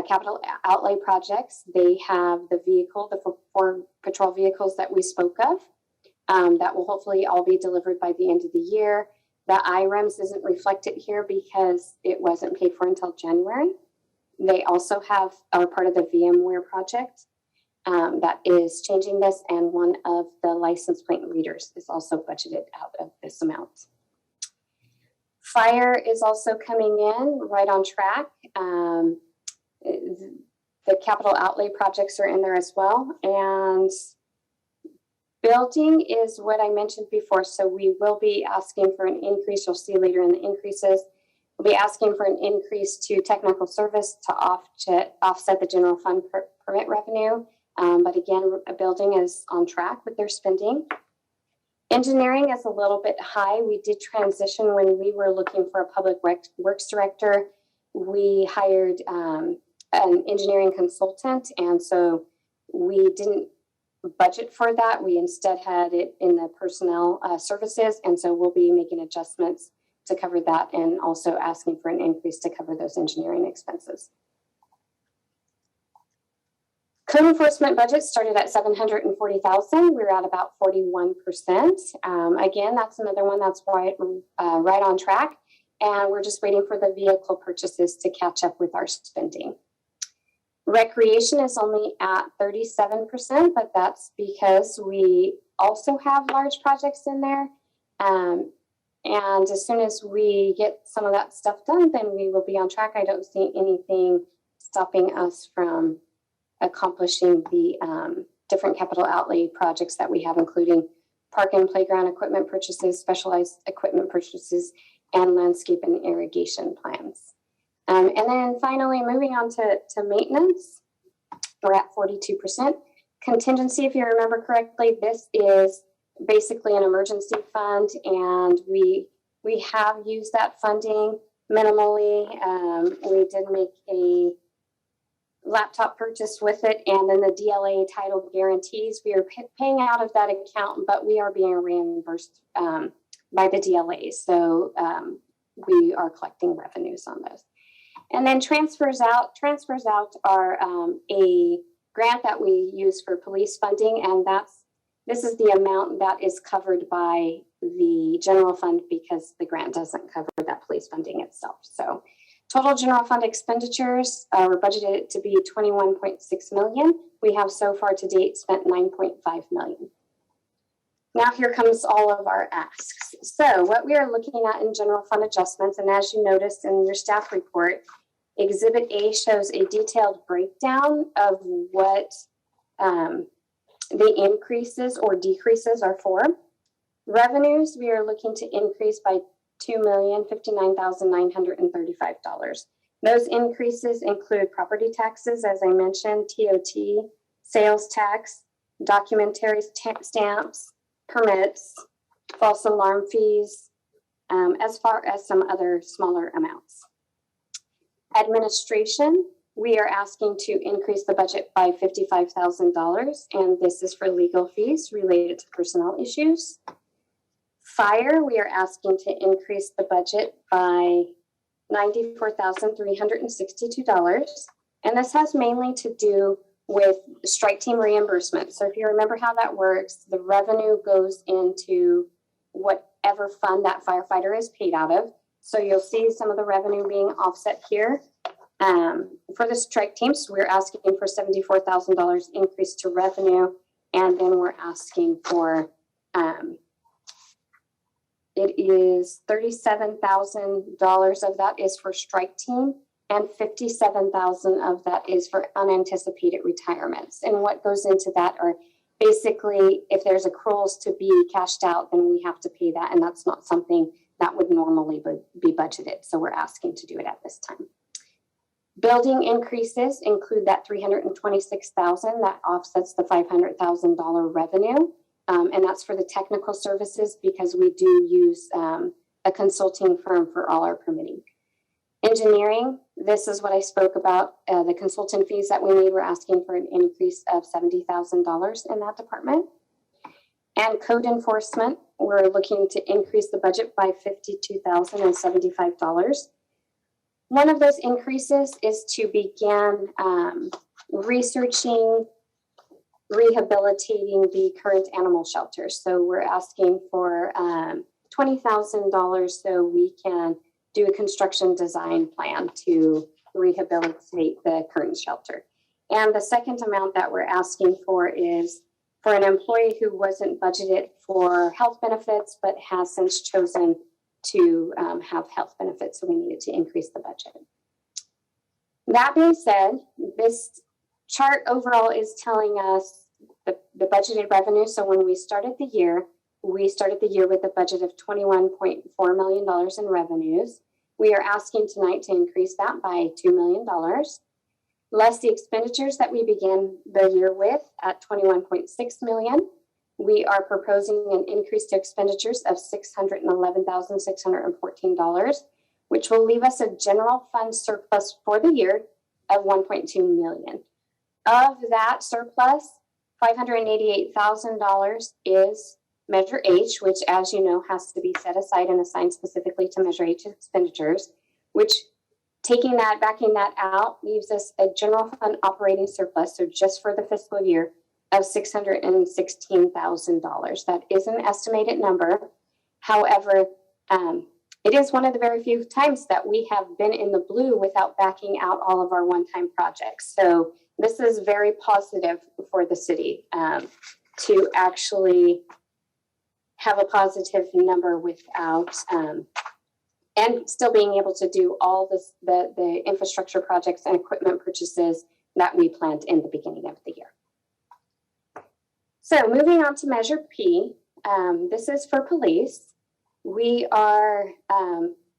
capital outlay projects. They have the vehicle, the 4 patrol vehicles that we spoke of, that will hopefully all be delivered by the end of the year. The IREMS isn't reflected here because it wasn't paid for until January. They also are part of the VMware project that is changing this, and one of the license plate readers is also budgeted out of this amount. Fire is also coming in right on track. The capital outlay projects are in there as well. And building is what I mentioned before. So we will be asking for an increase. You'll see later in the increases. We'll be asking for an increase to technical service to offset the general fund permit revenue. But again, a building is on track with their spending. Engineering is a little bit high. We did transition when we were looking for a public works director. We hired an engineering consultant, and so we didn't budget for that. We instead had it in the personnel services, and so we'll be making adjustments to cover that, and also asking for an increase to cover those engineering expenses. Code enforcement budget started at $740,000. We're at about 41%. Again, that's another one that's right on track. And we're just waiting for the vehicle purchases to catch up with our spending. Recreation is only at 37%, but that's because we also have large projects in there. And as soon as we get some of that stuff done, then we will be on track. I don't see anything stopping us from accomplishing the different capital outlay projects that we have, including park and playground equipment purchases, specialized equipment purchases, and landscape and irrigation plans. And then finally, moving on to maintenance, we're at 42%. Contingency, if you remember correctly, this is basically an emergency fund, and we have used that funding minimally. We did make a laptop purchase with it, and then the DLA title guarantees. We are paying out of that account, but we are being reimbursed by the DLA. So we are collecting revenues on those. And then transfers out are a grant that we use for police funding, and this is the amount that is covered by the general fund because the grant doesn't cover that police funding itself. So total general fund expenditures were budgeted to be 21.6 million. We have so far to date spent 9.5 million. Now here comes all of our asks. So what we are looking at in general fund adjustments, and as you noticed in your staff report, Exhibit A shows a detailed breakdown of what the increases or decreases are for. Revenues, we are looking to increase by $2,059,935. Those increases include property taxes, as I mentioned, TOT, sales tax, documentary stamps, permits, false alarm fees, as far as some other smaller amounts. Administration, we are asking to increase the budget by $55,000, and this is for legal fees related to personnel issues. Fire, we are asking to increase the budget by $94,362, and this has mainly to do with strike team reimbursement. So if you remember how that works, the revenue goes into whatever fund that firefighter is paid out of. So you'll see some of the revenue being offset here. For the strike teams, we're asking for $74,000 increase to revenue, and then we're asking for it is $37,000 of that is for strike team, and $57,000 of that is for unanticipated retirements. And what goes into that are basically, if there's accruals to be cashed out, then we have to pay that, and that's not something that would normally be budgeted. So we're asking to do it at this time. Building increases include that $326,000 that offsets the $500,000 revenue. And that's for the technical services because we do use a consulting firm for all our permitting. Engineering, this is what I spoke about. The consultant fees that we need, we're asking for an increase of $70,000 in that department. And code enforcement, we're looking to increase the budget by $52,075. One of those increases is to begin researching, rehabilitating the current animal shelters. So we're asking for $20,000 so we can do a construction design plan to rehabilitate the current shelter. And the second amount that we're asking for is for an employee who wasn't budgeted for health benefits, but has since chosen to have health benefits. So we needed to increase the budget. That being said, this chart overall is telling us the budgeted revenue. So when we started the year with a budget of $21.4 million in revenues. We are asking tonight to increase that by $2 million, less the expenditures that we began the year with at $21.6 million. We are proposing an increase to expenditures of $611,614, which will leave us a general fund surplus for the year of $1.2 million. Of that surplus, $588,000 is Measure H, which, as you know, has to be set aside and assigned specifically to Measure H expenditures, which backing that out leaves us a general fund operating surplus, so just for the fiscal year, of $616,000. That is an estimated number. However, it is one of the very few times that we have been in the blue without backing out all of our one-time projects. So this is very positive for the city to actually have a positive number without, and still being able to do all this, the infrastructure projects and equipment purchases that we planned in the beginning of the year. So moving on to Measure P, this is for police. We are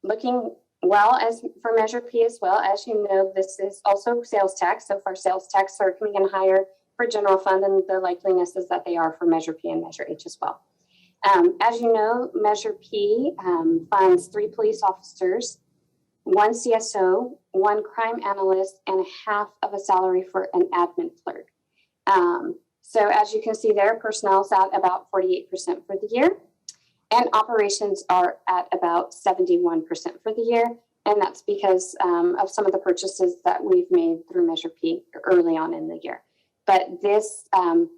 looking for Measure P as well. As you know, this is also sales tax. So for sales tax are coming in higher for general fund, and the likeliness is that they are for Measure P and Measure H as well. As you know, Measure P funds 3 police officers, 1 CSO, 1 crime analyst, and half of a salary for an admin clerk. So as you can see there, personnel is at about 48% for the year, and operations are at about 71% for the year. And that's because of some of the purchases that we've made through Measure P early on in the year. But this fund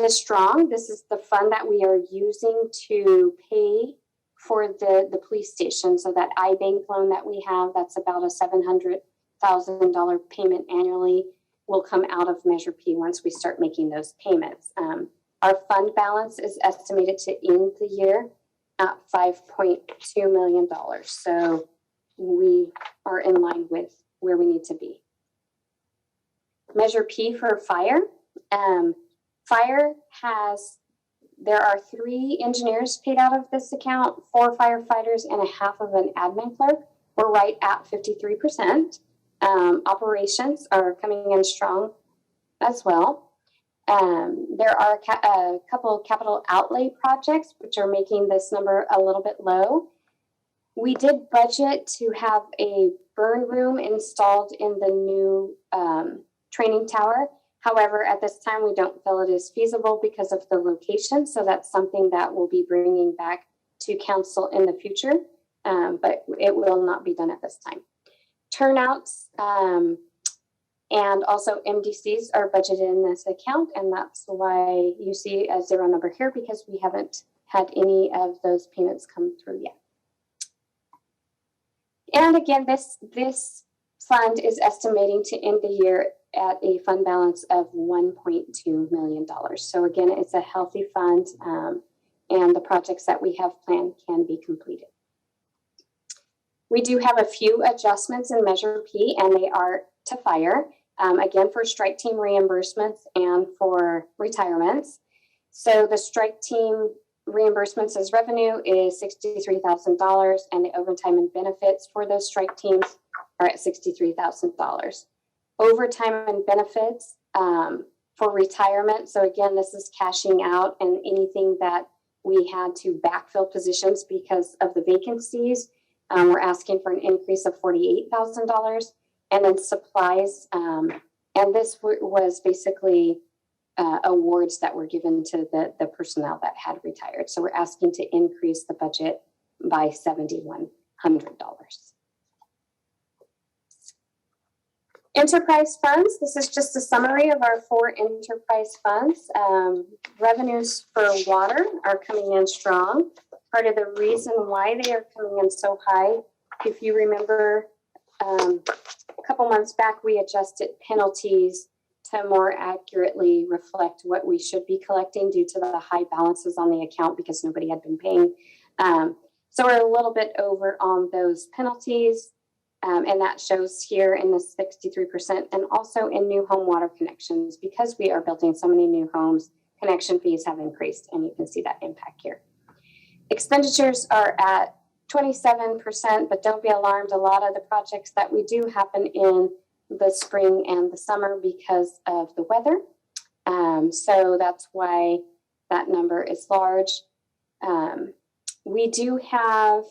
is strong. This is the fund that we are using to pay for the police station. So that iBank loan that we have, that's about a $700,000 payment annually, will come out of Measure P once we start making those payments. Our fund balance is estimated to end the year at $5.2 million. So we are in line with where we need to be. Measure P for fire. Fire there are 3 engineers paid out of this account, 4 firefighters, and a half of an admin clerk. We're right at 53%. Operations are coming in strong as well. There are a couple of capital outlay projects which are making this number a little bit low. We did budget to have a burn room installed in the new training tower. However, at this time, we don't feel it is feasible because of the location. So that's something that we'll be bringing back to council in the future, but it will not be done at this time. Turnouts and also MDCs are budgeted in this account, and that's why you see a 0 number here, because we haven't had any of those payments come through yet. And again, this fund is estimating to end the year at a fund balance of $1.2 million. So again, it's a healthy fund, and the projects that we have planned can be completed. We do have a few adjustments in Measure P, and they are to fire, again, for strike team reimbursements and for retirements. So the strike team reimbursements as revenue is $63,000, and the overtime and benefits for those strike teams are at $63,000. Overtime and benefits for retirement. So again, this is cashing out and anything that we had to backfill positions because of the vacancies. We're asking for an increase of $48,000. And then supplies, and this was basically awards that were given to the personnel that had retired. So we're asking to increase the budget by $7,100. Enterprise funds, this is just a summary of our 4 enterprise funds. Revenues for water are coming in strong. Part of the reason why they are coming in so high, if you remember, a couple months back, we adjusted penalties to more accurately reflect what we should be collecting due to the high balances on the account because nobody had been paying. So we're a little bit over on those penalties. And that shows here in the 63% and also in new home water connections. Because we are building so many new homes, connection fees have increased, and you can see that impact here. Expenditures are at 27%, but don't be alarmed. A lot of the projects that we do happen in the spring and the summer because of the weather. So that's why that number is large. We do have,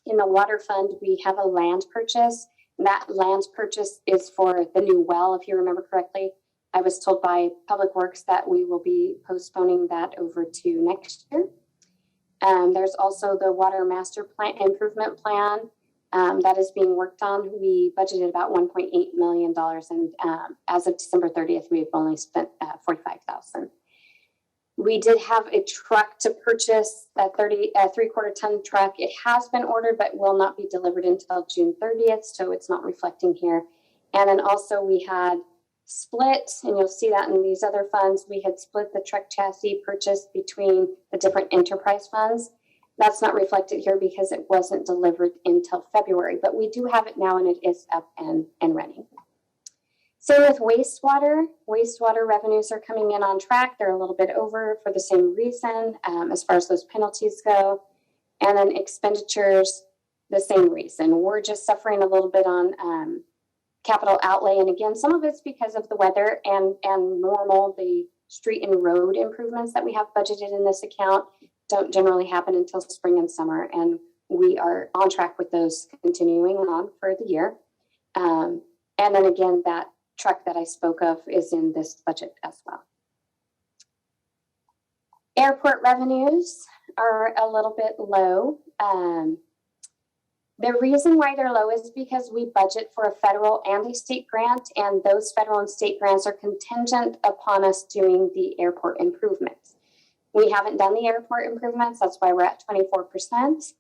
in the water fund, we have a land purchase. That land purchase is for the new well, if you remember correctly. I was told by Public Works that we will be postponing that over to next year. There's also the water master plan improvement plan that is being worked on. We budgeted about $1.8 million, and as of December 30th, we've only spent $45,000. We did have a truck to purchase, a 3/4 ton truck. It has been ordered, but will not be delivered until June 30th, so it's not reflecting here. And then also we had split, and you'll see that in these other funds, we had split the truck chassis purchase between the different enterprise funds. That's not reflected here because it wasn't delivered until February, but we do have it now, and it is up and running. Same with wastewater. Wastewater revenues are coming in on track. They're a little bit over for the same reason as far as those penalties go. And then expenditures, the same reason. We're just suffering a little bit on capital outlay. And again, some of it's because of the weather and the street and road improvements that we have budgeted in this account don't generally happen until spring and summer. And we are on track with those continuing on for the year. And then again, that truck that I spoke of is in this budget as well. Airport revenues are a little bit low. The reason why they're low is because we budget for a federal and a state grant, and those federal and state grants are contingent upon us doing the airport improvements. We haven't done the airport improvements, that's why we're at 24%.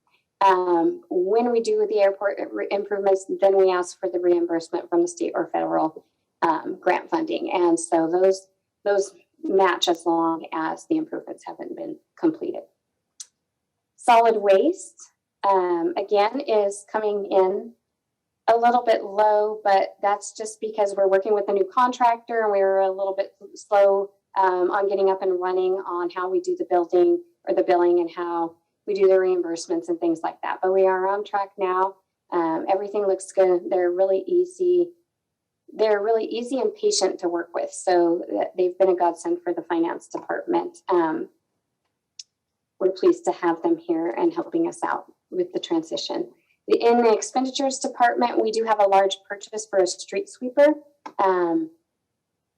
When we do the airport improvements, then we ask for the reimbursement from the state or federal grant funding. And so those match as long as the improvements haven't been completed. Solid waste, again, is coming in a little bit low, but that's just because we're working with a new contractor and we're a little bit slow on getting up and running on how we do the building or the billing and how we do the reimbursements and things like that. But we are on track now. Everything looks good. They're really easy and patient to work with. So they've been a godsend for the finance department. We're pleased to have them here and helping us out with the transition. In the expenditures department, we do have a large purchase for a street sweeper.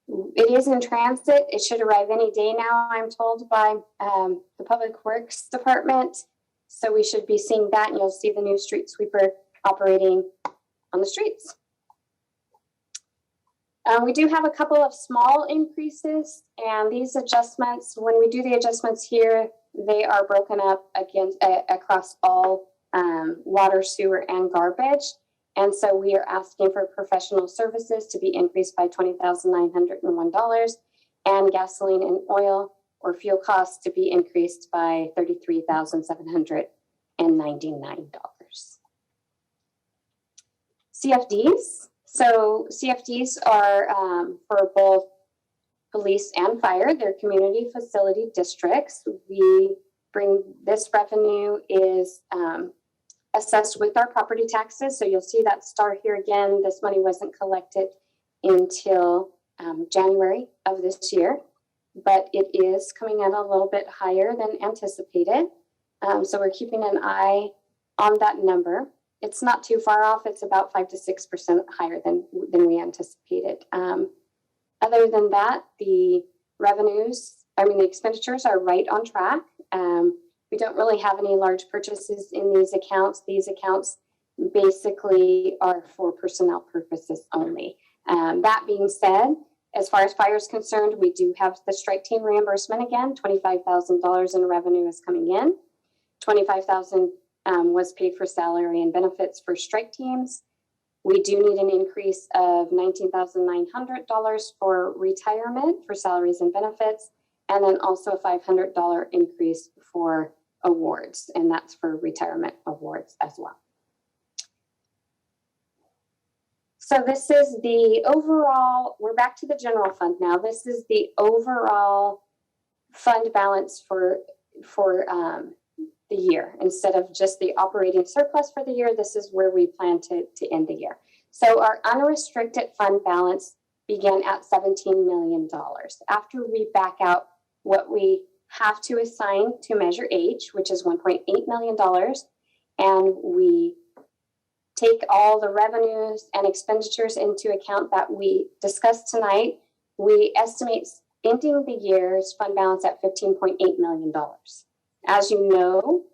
It is in transit. It should arrive any day now, I'm told, by the Public Works Department. So we should be seeing that, and you'll see the new street sweeper operating on the streets. We do have a couple of small increases, and these adjustments, when we do the adjustments here, they are broken up across all water, sewer, and garbage. And so we are asking for professional services to be increased by $20,901 and gasoline and oil or fuel costs to be increased by $33,799. CFDs. So CFDs are for both police and fire. They're community facility districts. This revenue is assessed with our property taxes. So you'll see that star here again. This money wasn't collected until January of this year, but it is coming in a little bit higher than anticipated. So we're keeping an eye on that number. It's not too far off. It's about 5 to 6% higher than we anticipated. Other than that, the expenditures are right on track. We don't really have any large purchases in these accounts. These accounts basically are for personnel purposes only. That being said, as far as fire is concerned, we do have the strike team reimbursement again. $25,000 in revenue is coming in. $25,000 was paid for salary and benefits for strike teams. We do need an increase of $19,900 for retirement for salaries and benefits, and then also a $500 increase for awards, and that's for retirement awards as well. So this is the overall, we're back to the general fund now. This is the overall fund balance for the year. Instead of just the operating surplus for the year, this is where we plan to end the year. So our unrestricted fund balance began at $17 million. After we back out what we have to assign to measure H, which is $1.8 million, and we take all the revenues and expenditures into account that we discussed tonight, we estimate ending the year's fund balance at $15.8 million. As you know,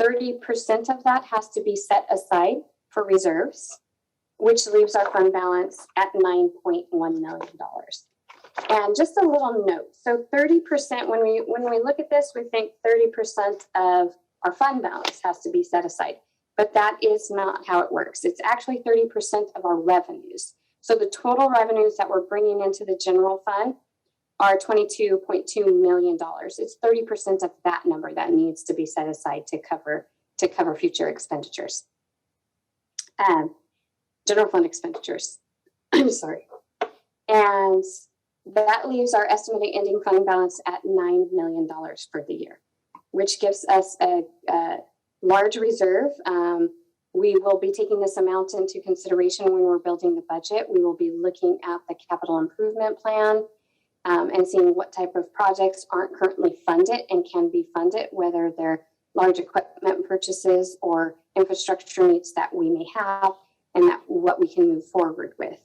30% of that has to be set aside for reserves, which leaves our fund balance at $9.1 million. And just a little note, so 30%, when we look at this, we think 30% of our fund balance has to be set aside, but that is not how it works. It's actually 30% of our revenues. So the total revenues that we're bringing into the general fund are $22.2 million. It's 30% of that number that needs to be set aside to cover future expenditures. General fund expenditures. I'm sorry. And that leaves our estimated ending fund balance at $9 million for the year, which gives us a large reserve. We will be taking this amount into consideration when we're building the budget. We will be looking at the capital improvement plan and seeing what type of projects aren't currently funded and can be funded, whether they're large equipment purchases or infrastructure needs that we may have, and that what we can move forward with.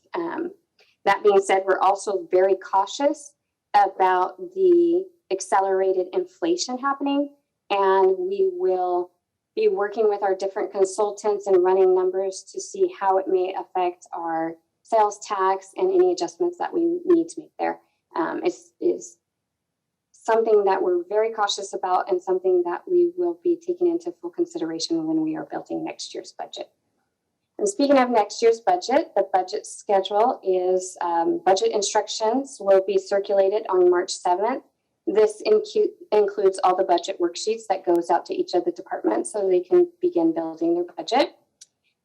That being said, we're also very cautious about the accelerated inflation happening, and we will be working with our different consultants and running numbers to see how it may affect our sales tax and any adjustments that we need to make there. Is something that we're very cautious about and something that we will be taking into full consideration when we are building next year's budget. And speaking of next year's budget, the budget schedule is budget instructions will be circulated on March 7th. This includes all the budget worksheets that goes out to each of the departments so they can begin building their budget.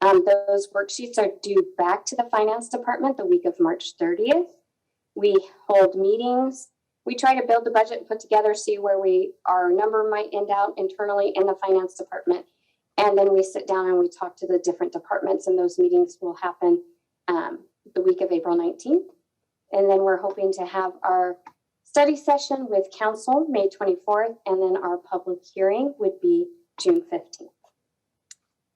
Those worksheets are due back to the finance department the week of March 30th. We hold meetings. We try to build the budget and put together, see where our number might end out internally in the finance department. And then we sit down and we talk to the different departments, and those meetings will happen the week of April 19th. And then we're hoping to have our study session with council May 24th, and then our public hearing would be June 15th.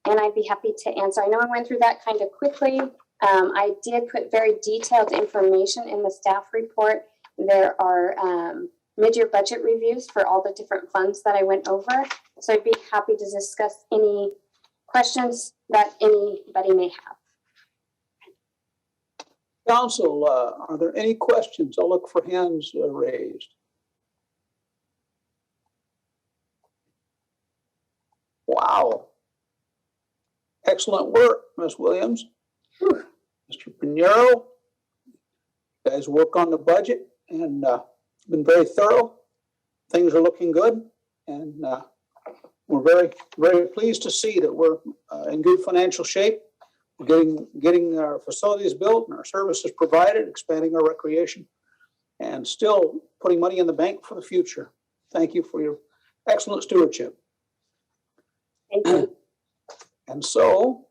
And I'd be happy to answer. I know I went through that kind of quickly. I did put very detailed information in the staff report. There are mid-year budget reviews for all the different funds that I went over. So I'd be happy to discuss any questions that anybody may have. Council, are there any questions? I'll look for hands raised. Wow. Excellent work, Ms. Williams. Whew. Mr. Pinheiro, you guys work on the budget and been very thorough. Things are looking good, and we're very, very pleased to see that we're in good financial shape. We're getting our facilities built and our services provided, expanding our recreation, and still putting money in the bank for the future. Thank you for your excellent stewardship. Thank you. And so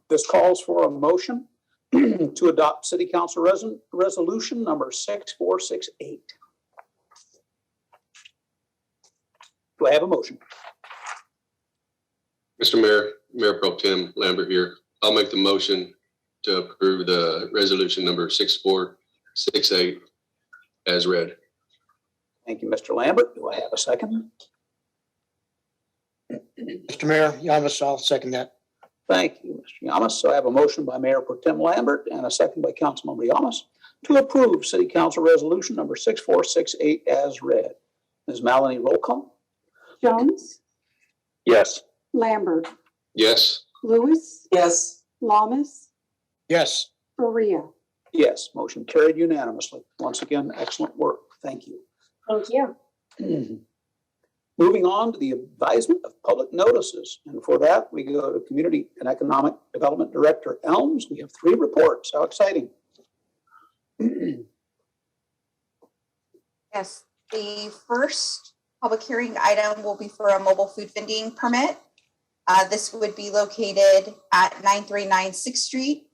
this calls for a motion to adopt City Council Resolution number 6468. Do I have a motion? Mr. Mayor, Mayor Pro Tem Lambert here. I'll make the motion to approve the resolution number 6468 as read. Thank you, Mr. Lambert. Do I have a second? Mr. Mayor, Yamas, I'll second that. Thank you, Mr. Yamas. So I have a motion by Mayor Pro Tem Lambert and a second by Councilmember Yamas to approve City Council Resolution number 6468 as read. Ms. Maloney, roll call. Jones, Yes. Lambert, Yes. Lewis, Yes. Lamas, Yes. Faria. Yes, motion carried unanimously. Once again, excellent work. Thank you. Thank you. Moving on to the advisement of public notices. And for that, we go to Community and Economic Development Director Elms. We have 3 reports. How exciting. Yes, the first public hearing item will be for a mobile food vending permit. This would be located at 939 6th Street.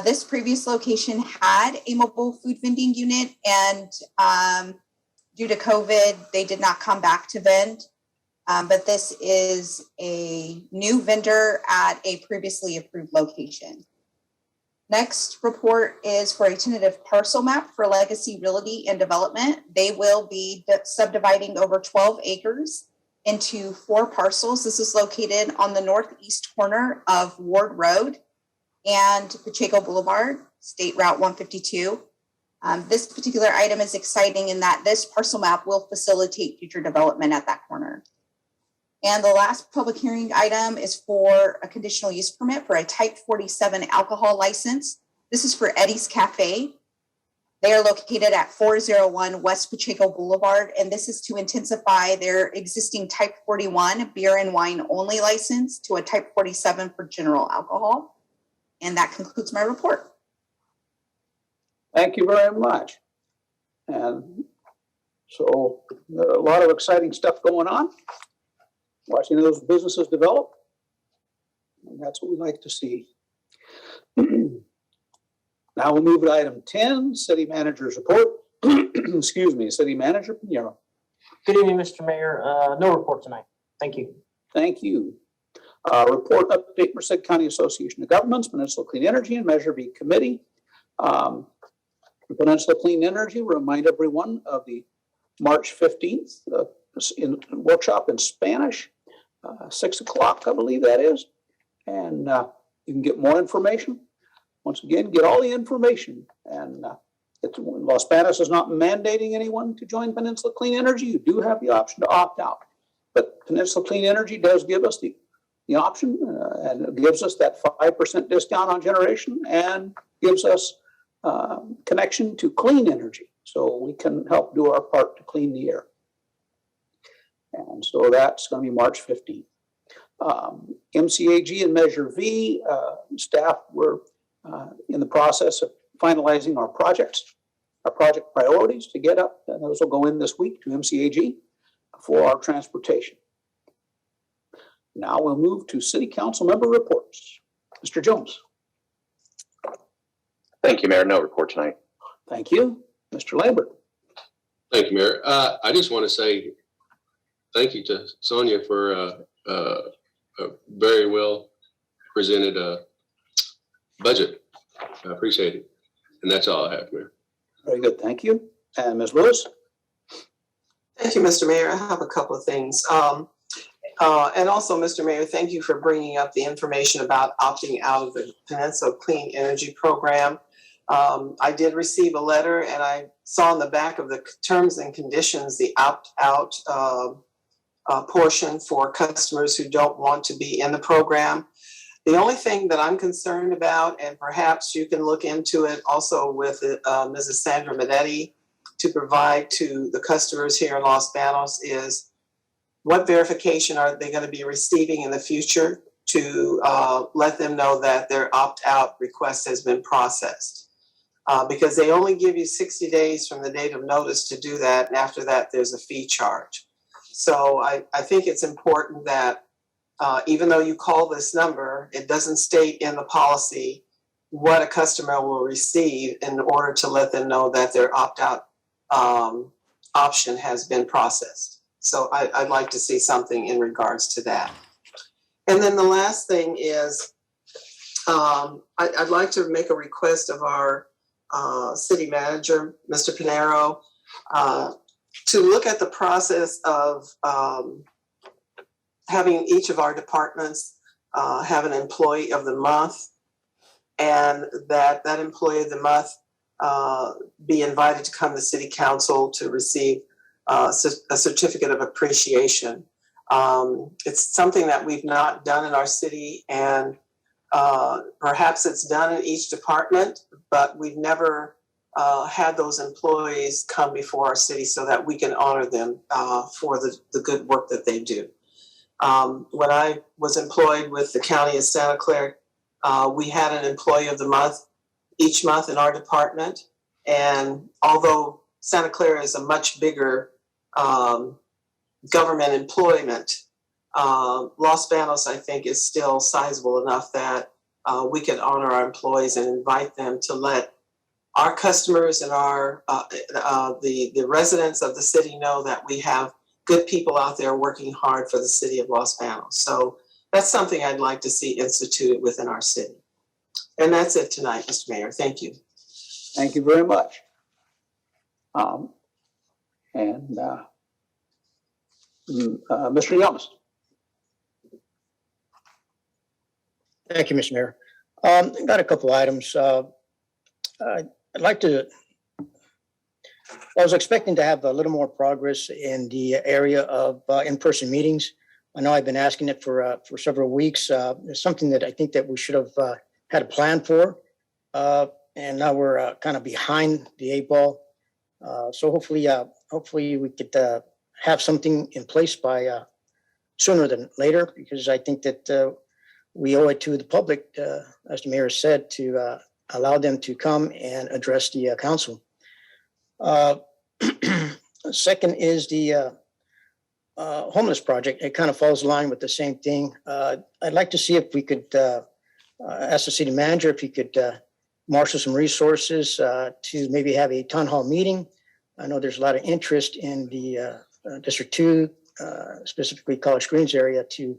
This previous location had a mobile food vending unit, and due to COVID, they did not come back to vend. But this is a new vendor at a previously approved location. Next report is for a tentative parcel map for Legacy Realty and Development. They will be subdividing over 12 acres into 4 parcels. This is located on the northeast corner of Ward Road and Pacheco Boulevard, State Route 152. This particular item is exciting in that this parcel map will facilitate future development at that corner. And the last public hearing item is for a conditional use permit for a type 47 alcohol license. This is for Eddie's Cafe. They are located at 401 West Pacheco Boulevard, and this is to intensify their existing type 41 beer and wine only license to a type 47 for general alcohol. And that concludes my report. Thank you very much. And so a lot of exciting stuff going on. Watching those businesses develop. And that's what we like to see. Now we'll move to item 10, City Manager's Report. Excuse me, City Manager Pinheiro. Good evening, Mr. Mayor. No report tonight. Thank you. Thank you. Report update, Merced County Association of Governments, Peninsula Clean Energy and Measure B Committee. Peninsula Clean Energy, remind everyone of the March 15th in workshop in Spanish, 6 o'clock, I believe that is. And you can get more information. Once again, get all the information. And Los Banos is not mandating anyone to join Peninsula Clean Energy. You do have the option to opt out. But Peninsula Clean Energy does give us the option and it gives us that 5% discount on generation and gives us connection to clean energy. So we can help do our part to clean the air. And so that's going to be March 15th. MCAG and Measure V, staff were in the process of finalizing our project priorities to get up, and those will go in this week to MCAG for our transportation. Now we'll move to City Council member reports. Mr. Jones. Thank you, Mayor. No report tonight. Thank you. Mr. Lambert. Thank you, Mayor. I just want to say thank you to Sonia for a very well presented budget. I appreciate it. And that's all I have, Mayor. Very good. Thank you. And Ms. Lewis. Thank you, Mr. Mayor. I have a couple of things. And also, Mr. Mayor, thank you for bringing up the information about opting out of the Peninsula Clean Energy Program. I did receive a letter and I saw in the back of the terms and conditions the opt-out portion for customers who don't want to be in the program. The only thing that I'm concerned about, and perhaps you can look into it also with Mrs. Sandra Minetti to provide to the customers here in Los Banos, is what verification are they going to be receiving in the future to let them know that their opt-out request has been processed. Because they only give you 60 days from the date of notice to do that, and after that there's a fee charge. So I think it's important that even though you call this number, it doesn't state in the policy what a customer will receive in order to let them know that their opt-out option has been processed. So I'd like to see something in regards to that. And then the last thing is, I'd like to make a request of our city manager, Mr. Pinheiro, to look at the process of having each of our departments have an employee of the month, and that employee of the month be invited to come to city council to receive a certificate of appreciation. It's something that we've not done in our city, and perhaps it's done in each department, but we've never had those employees come before our city so that we can honor them for the good work that they do. When I was employed with the county of Santa Clara, we had an employee of the month each month in our department. And although Santa Clara is a much bigger government employment, Los Banos, I think, is still sizable enough that we can honor our employees and invite them to let our customers and our the residents of the city know that we have good people out there working hard for the city of Los Banos. So that's something I'd like to see instituted within our city. And that's it tonight, Mr. Mayor. Thank you. Thank you very much. Mr. Yamas. Thank you, Mr. Mayor. Got a couple items. I'd like to, I was expecting to have a little more progress in the area of in-person meetings. I know I've been asking it for several weeks. It's something that I think that we should have had a plan for. And now we're kind of behind the 8 ball. So hopefully we could have something in place by sooner than later, because I think that we owe it to the public, as the mayor said, to allow them to come and address the council. Second is the homeless project, it kind of falls in line with the same thing. I'd like to see if we could ask the city manager if he could marshal some resources to maybe have a town hall meeting. I know there's a lot of interest in the District 2, specifically College Greens area, to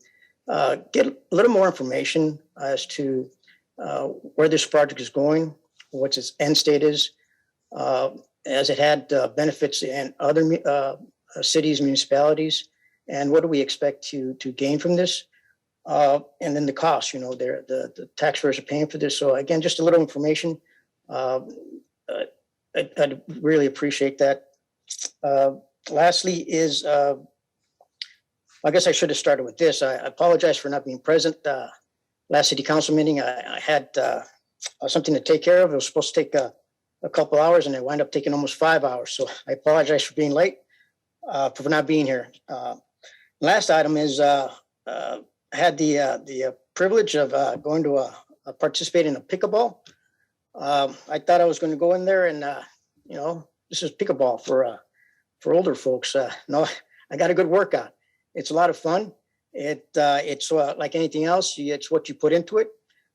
get a little more information as to where this project is going, what its end state is, as it had benefits in other cities, municipalities, and what do we expect to gain from this? And then the cost, the taxpayers are paying for this. So again, just a little information. I'd really appreciate that. Lastly is, I guess I should have started with this. I apologize for not being present. Last city council meeting, I had something to take care of. It was supposed to take a couple hours and it wound up taking almost 5 hours. So I apologize for being late, for not being here. Last item is, I had the privilege of going to participate in a pickleball. I thought I was going to go in there and, this is pickleball for older folks. No, I got a good workout. It's a lot of fun. It's like anything else. It's what you put into it.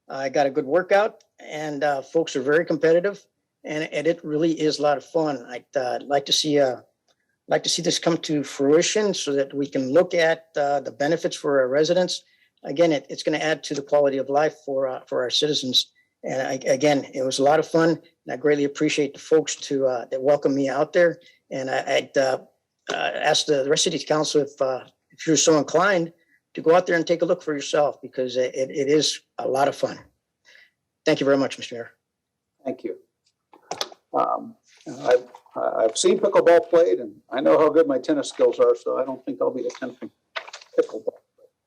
I got a good workout, and folks are very competitive, and it really is a lot of fun. I'd like to see this come to fruition so that we can look at the benefits for our residents. Again, it's going to add to the quality of life for our citizens. And again, it was a lot of fun, and I greatly appreciate the folks that welcomed me out there. And I'd ask the rest of the council if you're so inclined to go out there and take a look for yourself, because it is a lot of fun. Thank you very much, Mr. Mayor. Thank you. I've seen pickleball played, and I know how good my tennis skills are, so I don't think I'll be attempting pickleball.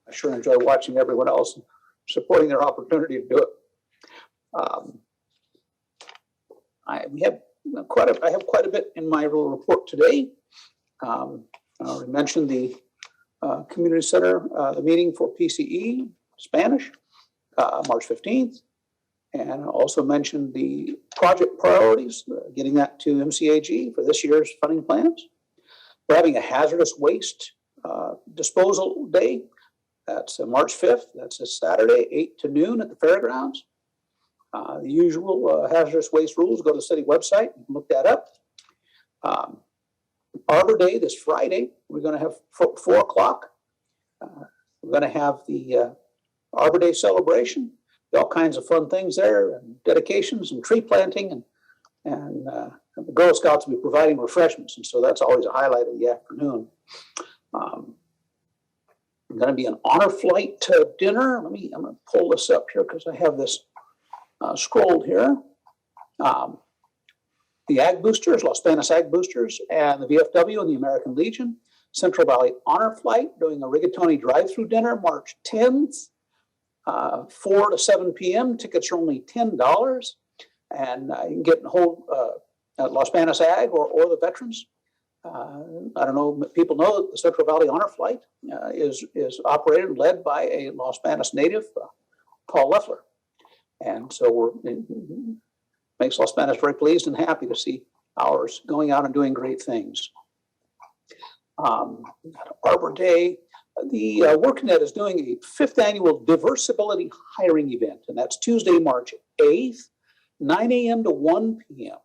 I sure enjoy watching everyone else and supporting their opportunity to do it. I have quite a bit in my little report today. I already mentioned the community center, the meeting for PCE Spanish, March 15th, and I also mentioned the project priorities, getting that to MCAG for this year's funding plans. We're having a hazardous waste disposal day. That's March 5th. That's a Saturday, 8 to noon at the fairgrounds. The usual hazardous waste rules, go to the city website, you can look that up. Arbor Day this Friday, we're going to have 4 o'clock. We're going to have the Arbor Day celebration, all kinds of fun things there, and dedications and tree planting, and the Girl Scouts will be providing refreshments, and so that's always a highlight of the afternoon. I'm going to be an honor flight to dinner. I'm going to pull this up here because I have this scrolled here. The Ag Boosters, Los Banos Ag Boosters, and the VFW and the American Legion, Central Valley Honor Flight, doing a rigatoni drive-through dinner, March 10th, 4 to 7 p.m. Tickets are only $10, and you can get hold at Los Banos Ag or the veterans. I don't know, people know that the Central Valley Honor Flight is operated and led by a Los Banos native, Paul Leffler. And so makes Los Banos very pleased and happy to see ours going out and doing great things. Arbor Day, the WorkNet is doing a 5th annual Diversibility hiring event, and that's Tuesday, March 8th, 9 a.m. to 1 p.m.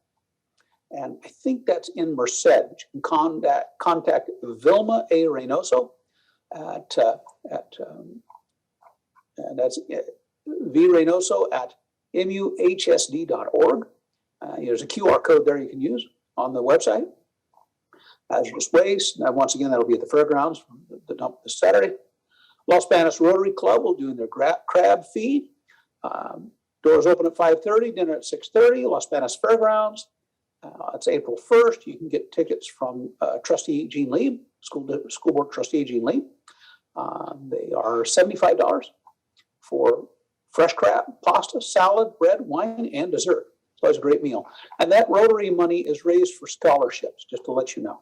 And I think that's in Merced. You can contact Vilma A. Reynoso and that's V. Reynoso at muhsd.org. There's a QR code there you can use on the website. Hazardous waste. Now, once again, that'll be at the fairgrounds, the dump this Saturday. Los Banos Rotary Club will do their crab feed. Doors open at 5:30, dinner at 6:30. Los Banos Fairgrounds. It's April 1st. You can get tickets from Trustee Gene Lieb, School Board Trustee Gene Lieb. They are $75 for fresh crab, pasta, salad, bread, wine, and dessert. So it's a great meal. And that Rotary money is raised for scholarships, just to let you know.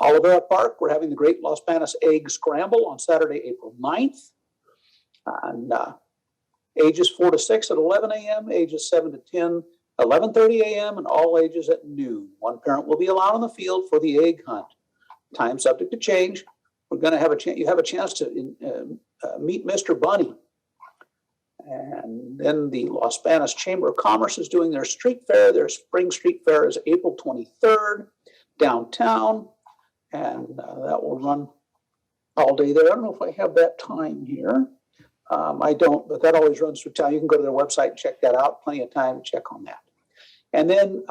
Olivera Park, we're having the Great Los Banos Egg Scramble on Saturday, April 9th. And ages 4 to 6 at 11 a.m., ages 7 to 10, 11:30 a.m., and all ages at noon. One parent will be allowed on the field for the egg hunt. time subject to change. We're going to have you have a chance to meet Mr. Bunny. And then the Los Banos Chamber of Commerce is doing their street fair. Their spring street fair is April 23rd downtown. And that will run all day there. I don't know if I have that time here. I don't, but that always runs through town. You can go to their website and check that out. Plenty of time to check on that. And then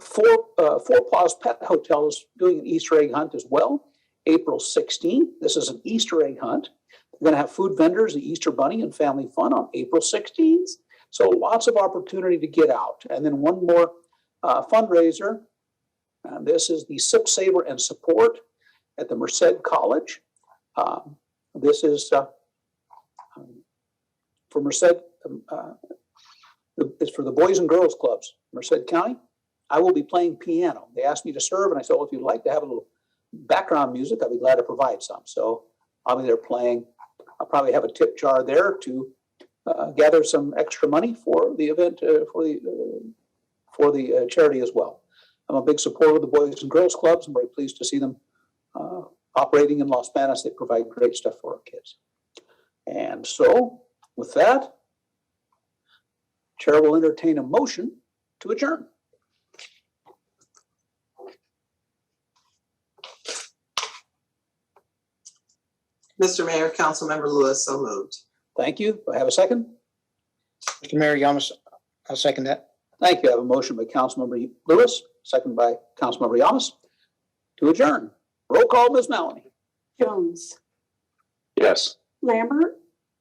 Four Paws Pet Hotel is doing an Easter egg hunt as well, April 16th. This is an Easter egg hunt. We're going to have food vendors, the Easter Bunny, and family fun on April 16th. So lots of opportunity to get out. And then one more fundraiser. This is the Sip, Savor, and Support at the Merced College. This is for Merced. It's for the Boys and Girls Clubs, Merced County. I will be playing piano. They asked me to serve, and I said, well, if you'd like to have a little background music, I'd be glad to provide some. So I'll be there playing. I'll probably have a tip jar there to gather some extra money for the event, for the charity as well. I'm a big supporter of the Boys and Girls Clubs. I'm very pleased to see them operating in Los Banos. They provide great stuff for our kids. And so with that, Chair will entertain a motion to adjourn. Mr. Mayor, Councilmember Lewis, so moved. Thank you. Do I have a second? Mr. Mayor Yamas, I'll second that. Thank you. I have a motion by Councilmember Lewis, second by Councilmember Yamas to adjourn. Roll call, Ms. Maloney. Jones, Yes. Lambert,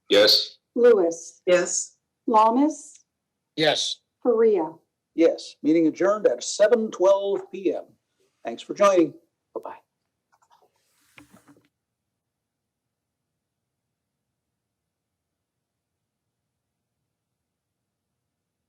Yes. Lewis, Yes. Lamas, Yes. Faria. Yes, meeting adjourned at 7:12 p.m. Thanks for joining. Bye-bye.